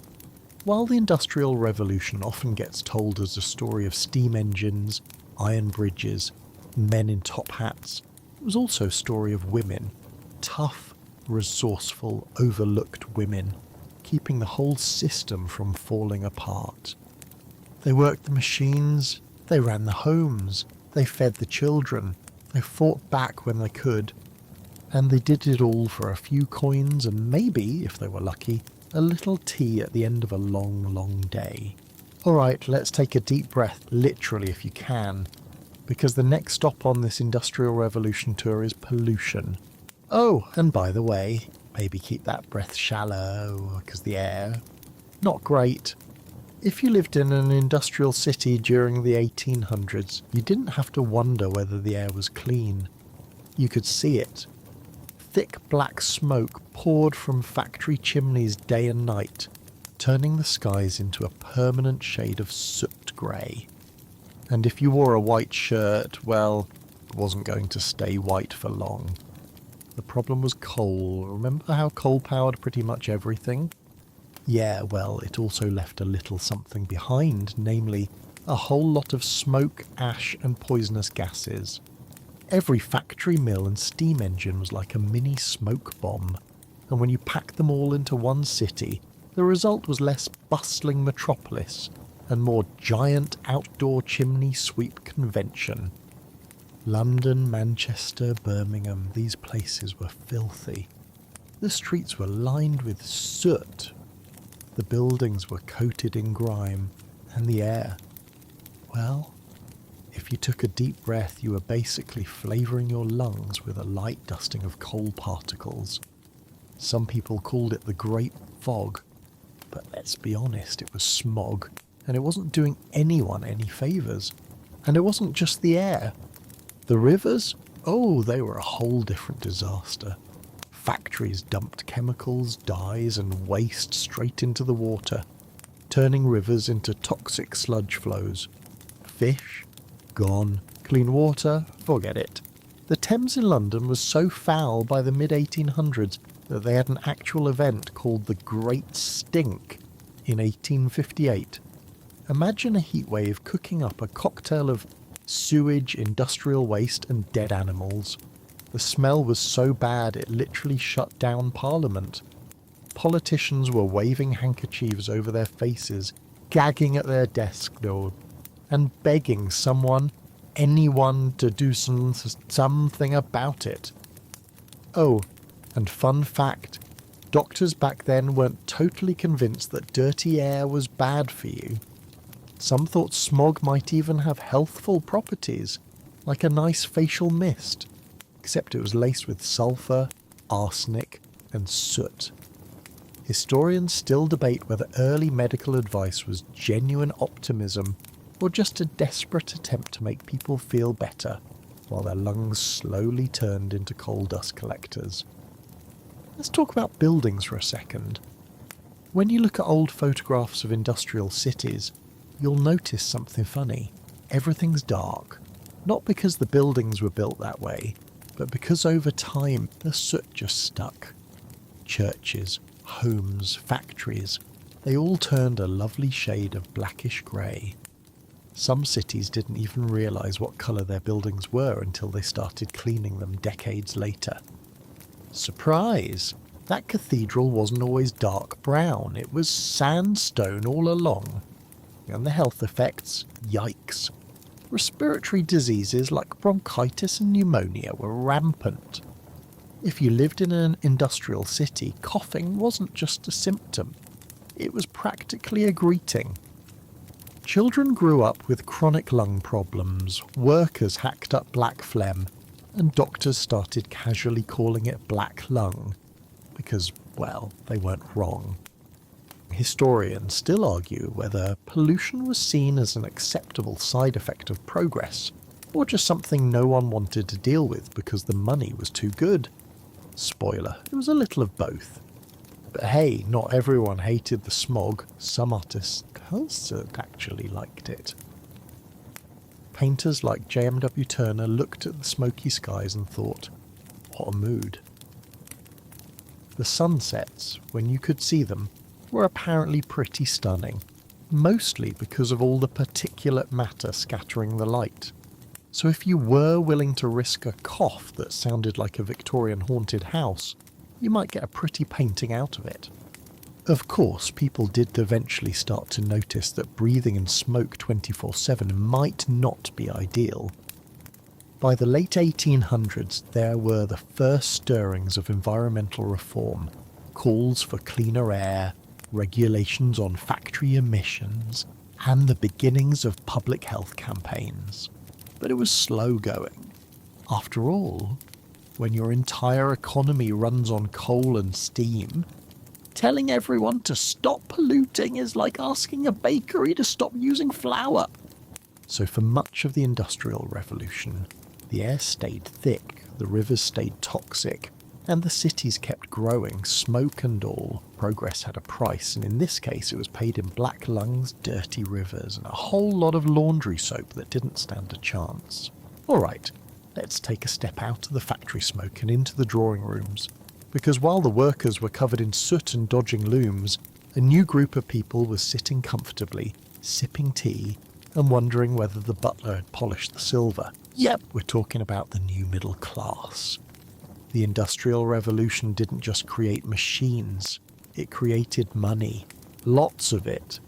while the Industrial Revolution often gets told as a story of steam engines, iron bridges, and men in top hats, it was also a story of women. Tough, resourceful, overlooked women, keeping the whole system from falling apart. They worked the machines, they ran the homes, they fed the children, they fought back when they could, and they did it all for a few coins and maybe, if they were lucky, a little tea at the end of a long, long day. Alright, let's take a deep breath, literally if you can, because the next stop on this Industrial Revolution tour is pollution. Oh, and by the way, maybe keep that breath shallow, because the air, not great. If you lived in an industrial city during the 1800s, you didn't have to wonder whether the air was clean. You could see it. Thick black smoke poured from factory chimneys day and night, turning the skies into a permanent shade of soot grey. And if you wore a white shirt, well, it wasn't going to stay white for long. The problem was coal. Remember how coal powered pretty much everything? Yeah, well, it also left a little something behind, namely a whole lot of smoke, ash and poisonous gases. Every factory, mill and steam engine was like a mini smoke bomb, and when you packed them all into one city, the result was less bustling metropolis and more giant outdoor chimney sweep convention. London, Manchester, Birmingham, these places were filthy. The streets were lined with soot. The buildings were coated in grime, and the air, well, if you took a deep breath, you were basically flavouring your lungs with a light dusting of coal particles. Some people called it the Great Fog, but let's be honest, it was smog, and it wasn't doing anyone any favours. And it wasn't just the air. The rivers, oh, they were a whole different disaster. Factories dumped chemicals, dyes and waste straight into the water, turning rivers into toxic sludge flows. Fish, gone. Clean water, forget it. The Thames in London was so foul by the mid-1800s that they had an actual event called the Great Stink in 1858. Imagine a heatwave cooking up a cocktail of sewage, industrial waste and dead animals. The smell was so bad it literally shut down Parliament. Politicians were waving handkerchiefs over their faces, gagging at their desk door, and begging anyone to do something about it. Oh, and fun fact, doctors back then weren't totally convinced that dirty air was bad for you. Some thought smog might even have healthful properties, like a nice facial mist, except it was laced with sulphur, arsenic, and soot. Historians still debate whether early medical advice was genuine optimism or just a desperate attempt to make people feel better while their lungs slowly turned into coal dust collectors. Let's talk about buildings for a second. When you look at old photographs of industrial cities, you'll notice something funny. Everything's dark. Not because the buildings were built that way, but because over time the soot just stuck. Churches, homes, factories, they all turned a lovely shade of blackish grey. Some cities didn't even realise what colour their buildings were until they started cleaning them decades later. Surprise! That cathedral wasn't always dark brown, it was sandstone all along. And the health effects, yikes. Respiratory diseases like bronchitis and pneumonia were rampant. If you lived in an industrial city, coughing wasn't just a symptom, it was practically a greeting. Children grew up with chronic lung problems, workers hacked up black phlegm, and doctors started casually calling it black lung, because, well, they weren't wrong. Historians still argue whether pollution was seen as an acceptable side effect of progress, or just something no one wanted to deal with because the money was too good. Spoiler, it was a little of both. But hey, not everyone hated the smog. Some artists actually liked it. Painters like J.M.W. Turner looked at the smoky skies and thought, what a mood. The sunsets, when you could see them, were apparently pretty stunning, mostly because of all the particulate matter scattering the light. So if you were willing to risk a cough that sounded like a Victorian haunted house, you might get a pretty painting out of it. Of course, people did eventually start to notice that breathing in smoke 24/7 might not be ideal. By the late 1800s, there were the first stirrings of environmental reform, calls for cleaner air, regulations on factory emissions, and the beginnings of public health campaigns. But it was slow going. After all, when your entire economy runs on coal and steam, telling everyone to stop polluting is like asking a bakery to stop using flour. So for much of the Industrial Revolution, the air stayed thick, the rivers stayed toxic, and the cities kept growing, smoke and all. Progress had a price, and in this case it was paid in black lungs, dirty rivers, and a whole lot of laundry soap that didn't stand a chance. Alright, let's take a step out of the factory smoke and into the drawing rooms. Because while the workers were covered in soot and dodging looms, A new group of people was sitting comfortably, sipping tea, and wondering whether the butler had polished the silver. Yep, we're talking about the new middle class. The Industrial Revolution didn't just create machines, it created money. Lots of it.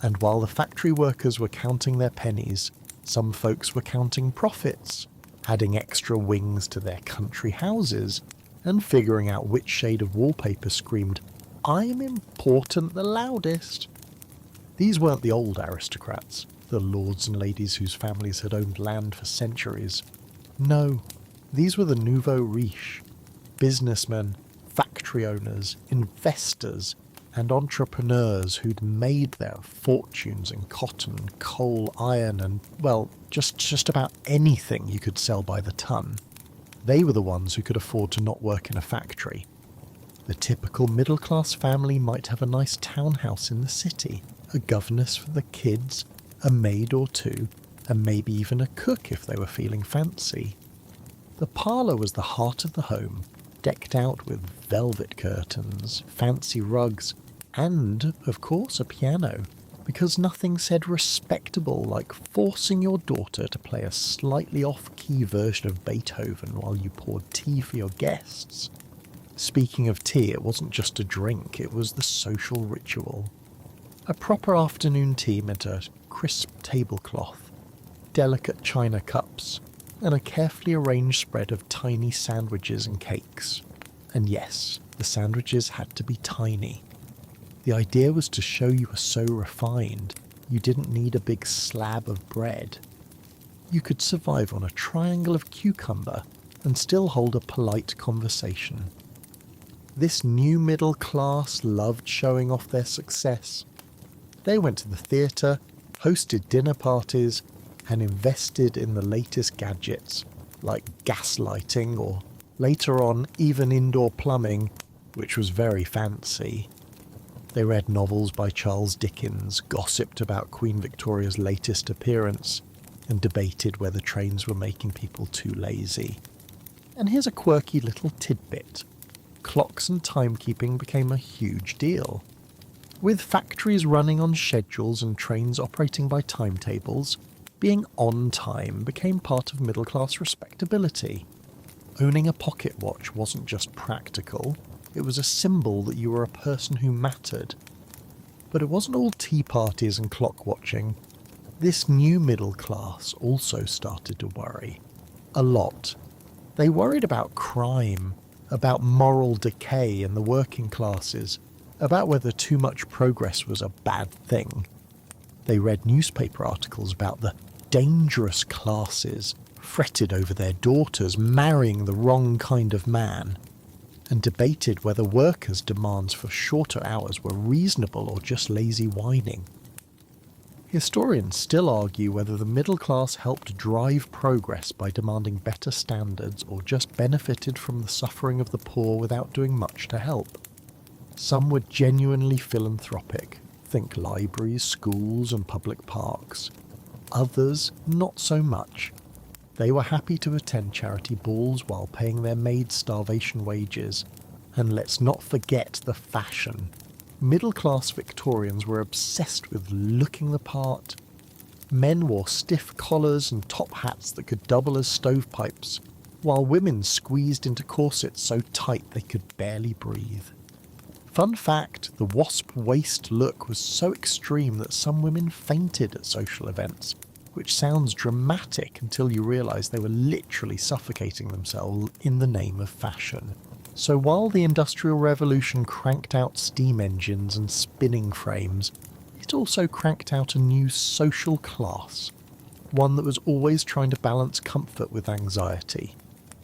And while the factory workers were counting their pennies, some folks were counting profits, adding extra wings to their country houses, and figuring out which shade of wallpaper screamed, "I'm important the loudest." These weren't the old aristocrats, the lords and ladies whose families had owned land for centuries. No, these were the nouveau riche, businessmen, factory owners, investors, and entrepreneurs who'd made their fortunes in cotton, coal, iron, and, well, just about anything you could sell by the ton. They were the ones who could afford to not work in a factory. The typical middle-class family might have a nice townhouse in the city, a governess for the kids, a maid or two, and maybe even a cook if they were feeling fancy. The parlour was the heart of the home, decked out with velvet curtains, fancy rugs, and, of course, a piano, because nothing said respectable like forcing your daughter to play a slightly off-key version of Beethoven while you poured tea for your guests. Speaking of tea, it wasn't just a drink, it was the social ritual. A proper afternoon tea meant a crisp tablecloth, delicate china cups, and a carefully arranged spread of tiny sandwiches and cakes. And yes, the sandwiches had to be tiny. The idea was to show you were so refined, you didn't need a big slab of bread. You could survive on a triangle of cucumber and still hold a polite conversation. This new middle class loved showing off their success. They went to the theatre, hosted dinner parties, and invested in the latest gadgets, like gas lighting or, later on, even indoor plumbing, which was very fancy. They read novels by Charles Dickens, gossiped about Queen Victoria's latest appearance, and debated whether trains were making people too lazy. And here's a quirky little tidbit. Clocks and timekeeping became a huge deal. With factories running on schedules and trains operating by timetables, being on time became part of middle-class respectability. Owning a pocket watch wasn't just practical, it was a symbol that you were a person who mattered. But it wasn't all tea parties and clock watching. This new middle class also started to worry. A lot. They worried about crime, about moral decay in the working classes, about whether too much progress was a bad thing. They read newspaper articles about the dangerous classes, fretted over their daughters marrying the wrong kind of man, and debated whether workers' demands for shorter hours were reasonable or just lazy whining. Historians still argue whether the middle class helped drive progress by demanding better standards or just benefited from the suffering of the poor without doing much to help. Some were genuinely philanthropic, think libraries, schools and public parks. Others, not so much. They were happy to attend charity balls while paying their maids starvation wages. And let's not forget the fashion. Middle-class Victorians were obsessed with looking the part. Men wore stiff collars and top hats that could double as stovepipes, while women squeezed into corsets so tight they could barely breathe. Fun fact, the wasp waist look was so extreme that some women fainted at social events, which sounds dramatic until you realise they were literally suffocating themselves in the name of fashion. So while the Industrial Revolution cranked out steam engines and spinning frames, it also cranked out a new social class, one that was always trying to balance comfort with anxiety.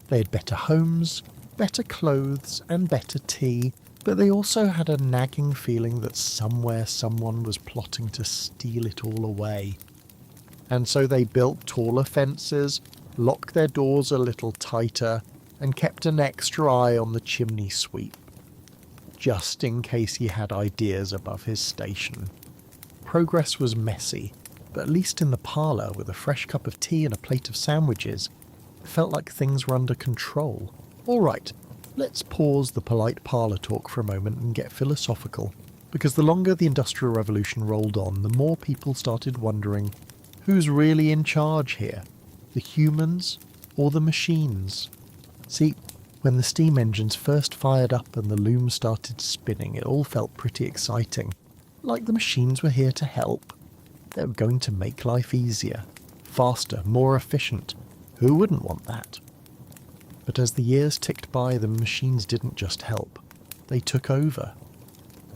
They had better homes, better clothes, and better tea, but they also had a nagging feeling that somewhere someone was plotting to steal it all away. And so they built taller fences, locked their doors a little tighter, and kept an extra eye on the chimney sweep, just in case he had ideas above his station. Progress was messy, but at least in the parlour, with a fresh cup of tea and a plate of sandwiches, it felt like things were under control. All right, let's pause the polite parlour talk for a moment and get philosophical. Because the longer the Industrial Revolution rolled on, the more people started wondering, who's really in charge here? The humans or the machines? See, when the steam engines first fired up and the looms started spinning, it all felt pretty exciting. Like the machines were here to help. They were going to make life easier, faster, more efficient. Who wouldn't want that? But as the years ticked by, the machines didn't just help. They took over.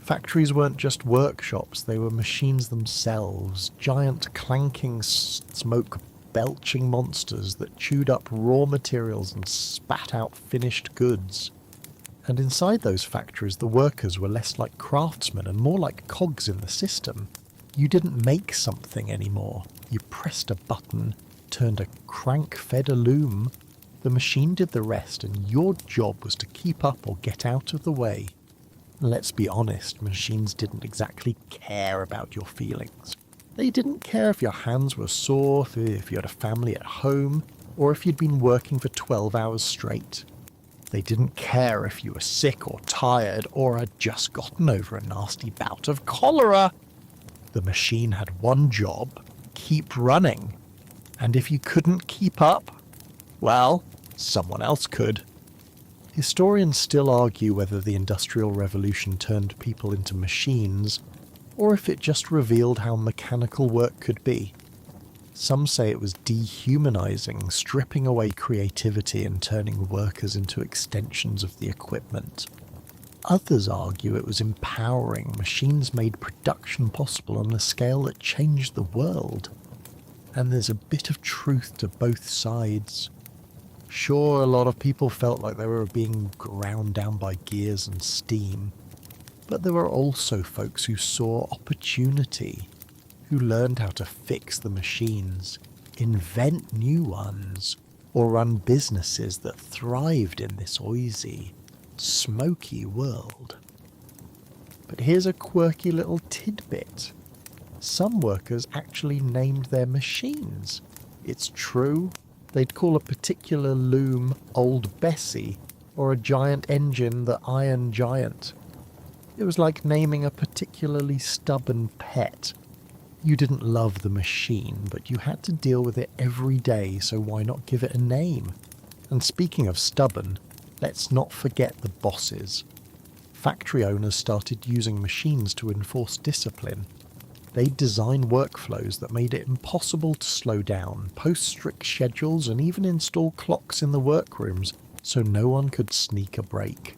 Factories weren't just workshops, they were machines themselves, giant clanking, smoke-belching monsters that chewed up raw materials and spat out finished goods. And inside those factories, the workers were less like craftsmen and more like cogs in the system. You didn't make something anymore. You pressed a button, turned a crank, fed a loom. The machine did the rest, and your job was to keep up or get out of the way. Let's be honest, machines didn't exactly care about your feelings. They didn't care if your hands were sore, if you had a family at home, or if you'd been working for 12 hours straight. They didn't care if you were sick or tired, or had just gotten over a nasty bout of cholera. The machine had one job: keep running. And if you couldn't keep up, well, someone else could. Historians still argue whether the Industrial Revolution turned people into machines, or if it just revealed how mechanical work could be. Some say it was dehumanizing, stripping away creativity and turning workers into extensions of the equipment. Others argue it was empowering. Machines made production possible on a scale that changed the world. And there's a bit of truth to both sides. Sure, a lot of people felt like they were being ground down by gears and steam, but there were also folks who saw opportunity, who learned how to fix the machines, invent new ones, or run businesses that thrived in this noisy, smoky world. But here's a quirky little tidbit. Some workers actually named their machines. It's true. They'd call a particular loom Old Bessie, or a giant engine the Iron Giant. It was like naming a particularly stubborn pet. You didn't love the machine, but you had to deal with it every day, so why not give it a name? And speaking of stubborn, let's not forget the bosses. Factory owners started using machines to enforce discipline. They designed workflows that made it impossible to slow down, post strict schedules, and even install clocks in the workrooms so no one could sneak a break.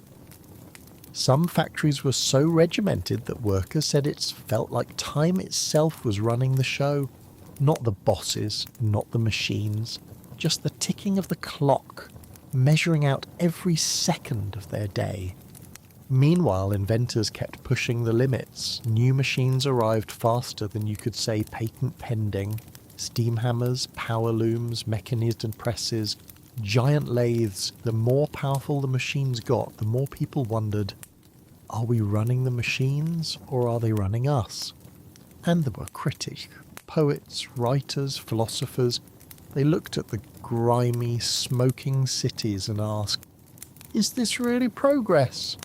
Some factories were so regimented that workers said it felt like time itself was running the show. Not the bosses, not the machines, just the ticking of the clock, measuring out every second of their day. Meanwhile, inventors kept pushing the limits. New machines arrived faster than you could say patent pending. Steam hammers, power looms, mechanized presses, giant lathes. The more powerful the machines got, the more people wondered, are we running the machines or are they running us? And there were critics, poets, writers, philosophers. They looked at the grimy, smoking cities and asked, is this really progress?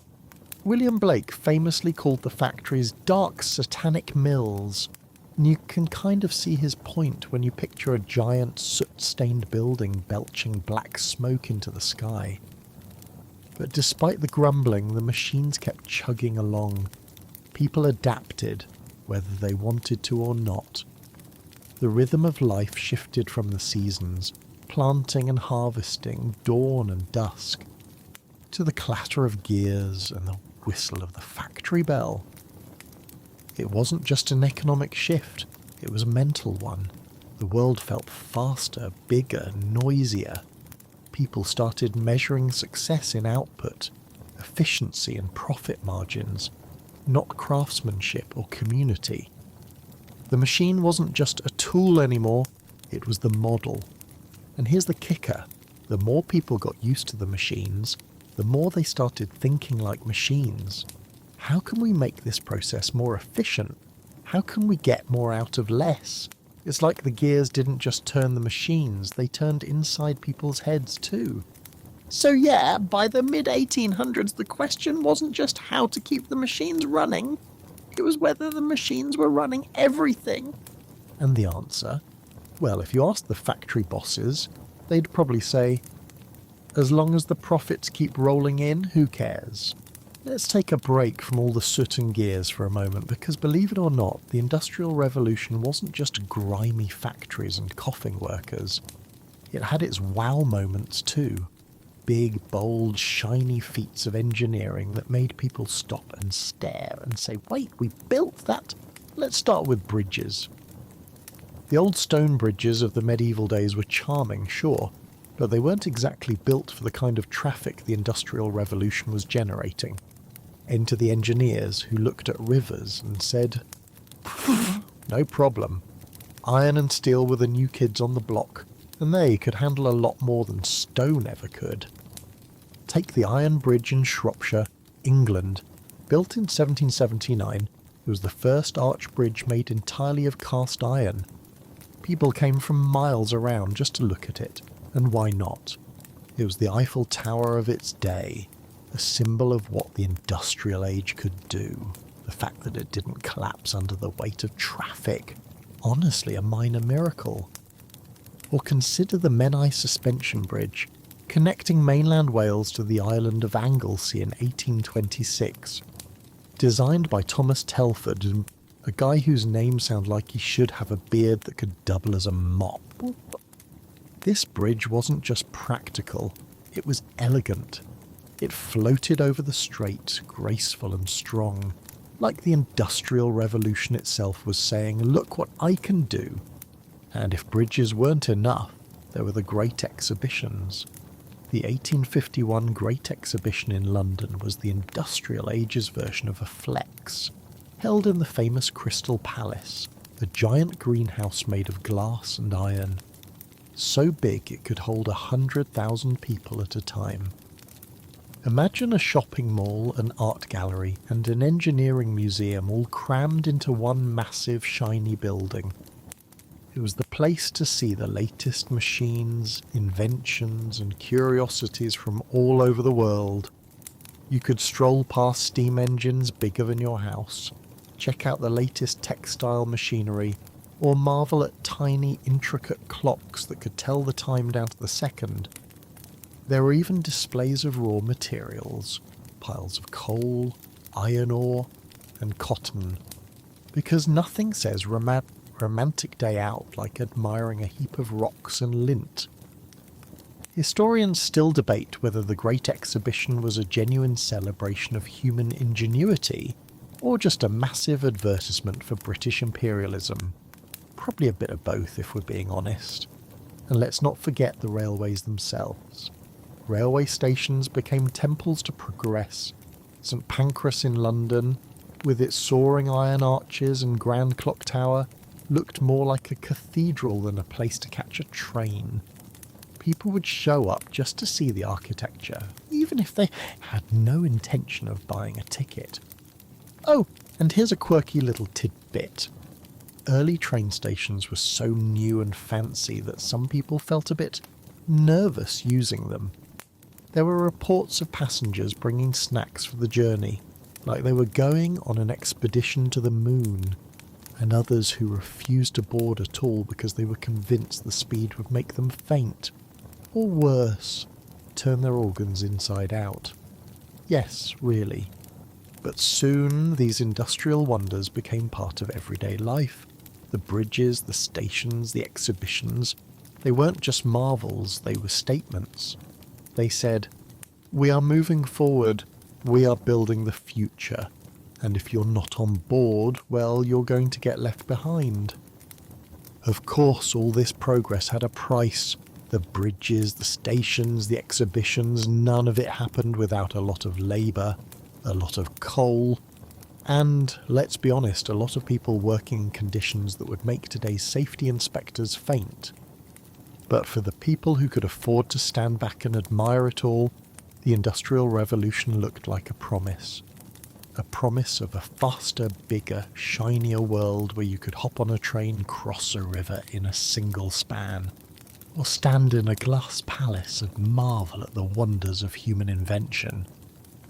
William Blake famously called the factories dark satanic mills, and you can kind of see his point when you picture a giant soot-stained building belching black smoke into the sky. But despite the grumbling, the machines kept chugging along. People adapted, whether they wanted to or not. The rhythm of life shifted from the seasons, planting and harvesting, dawn and dusk, to the clatter of gears and the whistle of the factory bell. It wasn't just an economic shift, it was a mental one. The world felt faster, bigger, noisier. People started measuring success in output, efficiency and profit margins, not craftsmanship or community. The machine wasn't just a tool anymore, it was the model. And here's the kicker. The more people got used to the machines, the more they started thinking like machines. How can we make this process more efficient? How can we get more out of less? It's like the gears didn't just turn the machines, they turned inside people's heads too. So by the mid-1800s the question wasn't just how to keep the machines running, It was whether the machines were running everything. And the answer? Well, if you asked the factory bosses, they'd probably say, as long as the profits keep rolling in, who cares? Let's take a break from all the soot and gears for a moment, because believe it or not, the Industrial Revolution wasn't just grimy factories and coughing workers. It had its wow moments too. Big, bold, shiny feats of engineering that made people stop and stare and say, wait, we built that? Let's start with bridges. The old stone bridges of the medieval days were charming, sure, but they weren't exactly built for the kind of traffic the Industrial Revolution was generating. Enter the engineers who looked at rivers and said, no problem. Iron and steel were the new kids on the block, and they could handle a lot more than stone ever could. Take the Iron Bridge in Shropshire, England. Built in 1779, it was the first arch bridge made entirely of cast iron. People came from miles around just to look at it, and why not? It was the Eiffel Tower of its day, a symbol of what the industrial age could do. The fact that it didn't collapse under the weight of traffic. Honestly, a minor miracle. Or consider the Menai Suspension Bridge, connecting mainland Wales to the island of Anglesey in 1826. Designed by Thomas Telford, a guy whose name sounds like he should have a beard that could double as a mop. This bridge wasn't just practical, it was elegant. It floated over the strait, graceful and strong, like the Industrial Revolution itself was saying, look what I can do. And if bridges weren't enough, there were the Great Exhibitions. The 1851 Great Exhibition in London was the Industrial Age's version of a flex, held in the famous Crystal Palace, a giant greenhouse made of glass and iron, so big it could hold 100,000 people at a time. Imagine a shopping mall, an art gallery, and an engineering museum all crammed into one massive, shiny building. It was the place to see the latest machines, inventions, and curiosities from all over the world. You could stroll past steam engines bigger than your house, check out the latest textile machinery, or marvel at tiny, intricate clocks that could tell the time down to the second. There were even displays of raw materials, piles of coal, iron ore, and cotton, because nothing says romantic day out like admiring a heap of rocks and lint. Historians still debate whether the Great Exhibition was a genuine celebration of human ingenuity or just a massive advertisement for British imperialism. Probably a bit of both if we're being honest. And let's not forget the railways themselves. Railway stations became temples to progress. St Pancras in London, with its soaring iron arches and grand clock tower, looked more like a cathedral than a place to catch a train. People would show up just to see the architecture, even if they had no intention of buying a ticket. Oh, and here's a quirky little tidbit. Early train stations were so new and fancy that some people felt a bit nervous using them. There were reports of passengers bringing snacks for the journey, like they were going on an expedition to the moon, and others who refused to board at all because they were convinced the speed would make them faint, or worse, turn their organs inside out. Yes, really. But soon these industrial wonders became part of everyday life. The bridges, the stations, the exhibitions, they weren't just marvels, they were statements. They said, we are moving forward, we are building the future. And if you're not on board, well, you're going to get left behind. Of course, all this progress had a price. The bridges, the stations, the exhibitions, none of it happened without a lot of labour, a lot of coal, and, let's be honest, a lot of people working in conditions that would make today's safety inspectors faint. But for the people who could afford to stand back and admire it all, the Industrial Revolution looked like a promise. A promise of a faster, bigger, shinier world where you could hop on a train and cross a river in a single span, or stand in a glass palace and marvel at the wonders of human invention.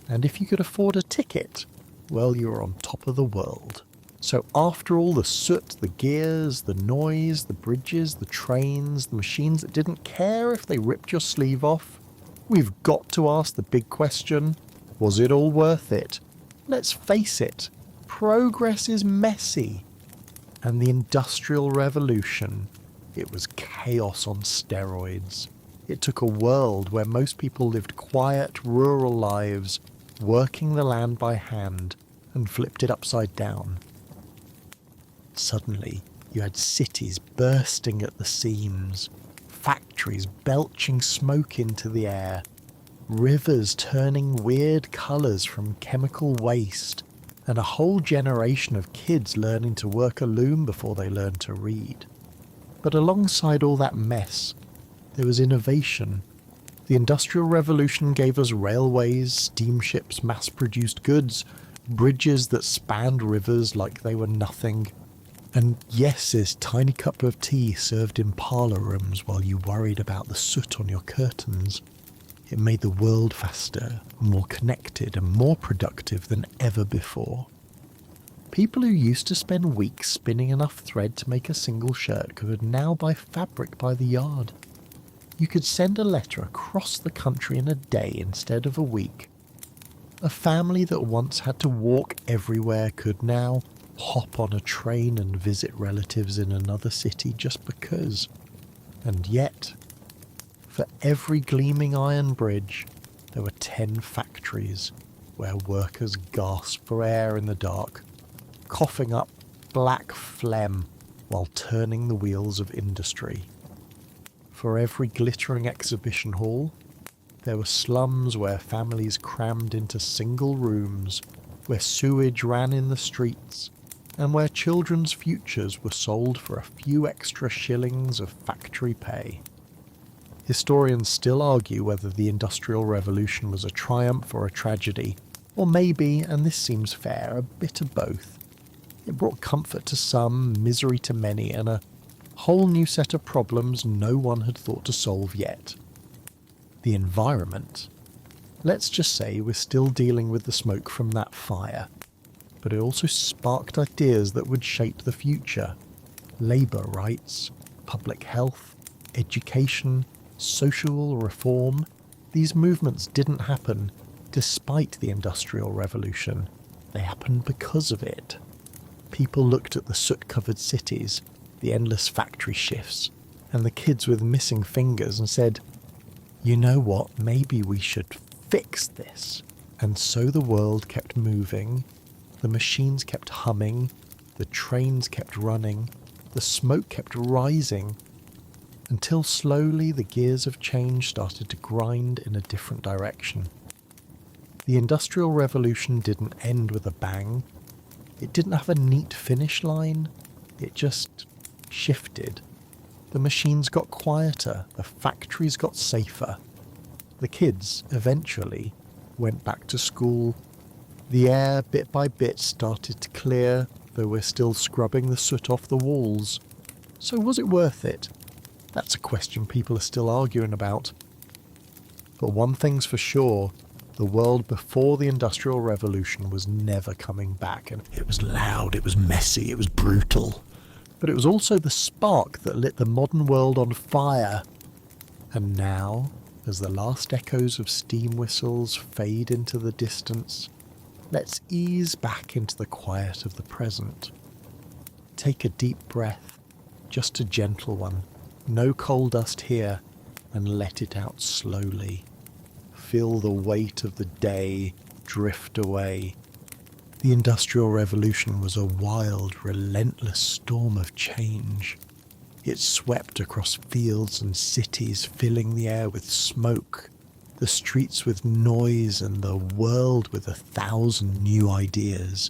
And if you could afford a ticket, well, you were on top of the world. So after all the soot, the gears, the noise, the bridges, the trains, the machines that didn't care if they ripped your sleeve off, we've got to ask the big question, was it all worth it? Let's face it, progress is messy. And the Industrial Revolution, it was chaos on steroids. It took a world where most people lived quiet, rural lives, working the land by hand, and flipped it upside down. Suddenly, you had cities bursting at the seams, factories belching smoke into the air, rivers turning weird colours from chemical waste, and a whole generation of kids learning to work a loom before they learned to read. But alongside all that mess, there was innovation. The Industrial Revolution gave us railways, steamships, mass-produced goods, bridges that spanned rivers like they were nothing, and Yes's tiny cup of tea served in parlour rooms while you worried about the soot on your curtains. It made the world faster, more connected and more productive than ever before. People who used to spend weeks spinning enough thread to make a single shirt could now buy fabric by the yard. You could send a letter across the country in a day instead of a week. A family that once had to walk everywhere could now hop on a train and visit relatives in another city just because. And yet, for every gleaming iron bridge, there were 10 factories where workers gasped for air in the dark, coughing up black phlegm while turning the wheels of industry. For every glittering exhibition hall, there were slums where families crammed into single rooms, where sewage ran in the streets, and where children's futures were sold for a few extra shillings of factory pay. Historians still argue whether the Industrial Revolution was a triumph or a tragedy, or maybe, and this seems fair, a bit of both. It brought comfort to some, misery to many, and a whole new set of problems no one had thought to solve yet. The environment. Let's just say we're still dealing with the smoke from that fire, but it also sparked ideas that would shape the future. Labour rights, public health, education, social reform. These movements didn't happen despite the Industrial Revolution. They happened because of it. People looked at the soot-covered cities, the endless factory shifts, and the kids with missing fingers and said, you know what, maybe we should fix this. And so the world kept moving, the machines kept humming, the trains kept running, the smoke kept rising, until slowly the gears of change started to grind in a different direction. The Industrial Revolution didn't end with a bang. It didn't have a neat finish line. It just shifted. The machines got quieter, the factories got safer. The kids, eventually, went back to school. The air, bit by bit, started to clear, though we're still scrubbing the soot off the walls. So was it worth it? That's a question people are still arguing about. But one thing's for sure, the world before the Industrial Revolution was never coming back, and it was loud, it was messy, it was brutal. But it was also the spark that lit the modern world on fire. And now, as the last echoes of steam whistles fade into the distance, let's ease back into the quiet of the present. Take a deep breath, just a gentle one, no coal dust here, and let it out slowly. Feel the weight of the day drift away. The Industrial Revolution was a wild, relentless storm of change. It swept across fields and cities, filling the air with smoke, the streets with noise, and the world with 1,000 new ideas.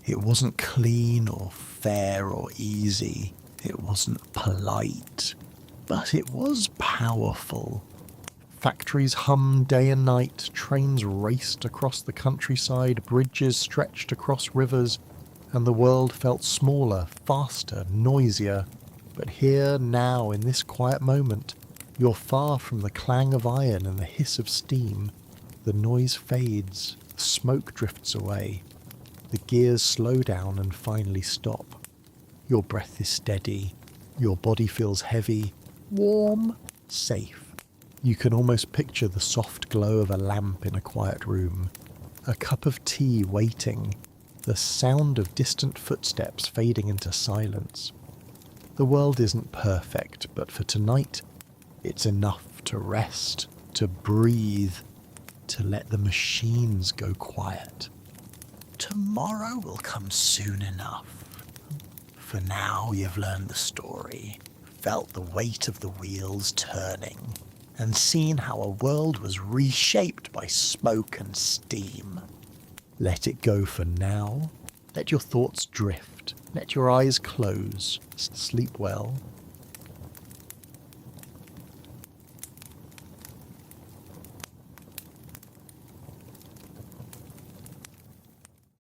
It wasn't clean or fair or easy. It wasn't polite. But it was powerful. Factories hummed day and night, trains raced across the countryside, bridges stretched across rivers, and the world felt smaller, faster, noisier. But here, now, in this quiet moment, you're far from the clang of iron and the hiss of steam. The noise fades, the smoke drifts away. The gears slow down and finally stop. Your breath is steady. Your body feels heavy, warm, safe. You can almost picture the soft glow of a lamp in a quiet room, a cup of tea waiting, the sound of distant footsteps fading into silence. The world isn't perfect, but for tonight, it's enough to rest, to breathe, to let the machines go quiet. Tomorrow will come soon enough. For now, you've learned the story, felt the weight of the wheels turning, and seen how a world was reshaped by smoke and steam. Let it go for now. Let your thoughts drift. Let your eyes close. Sleep well.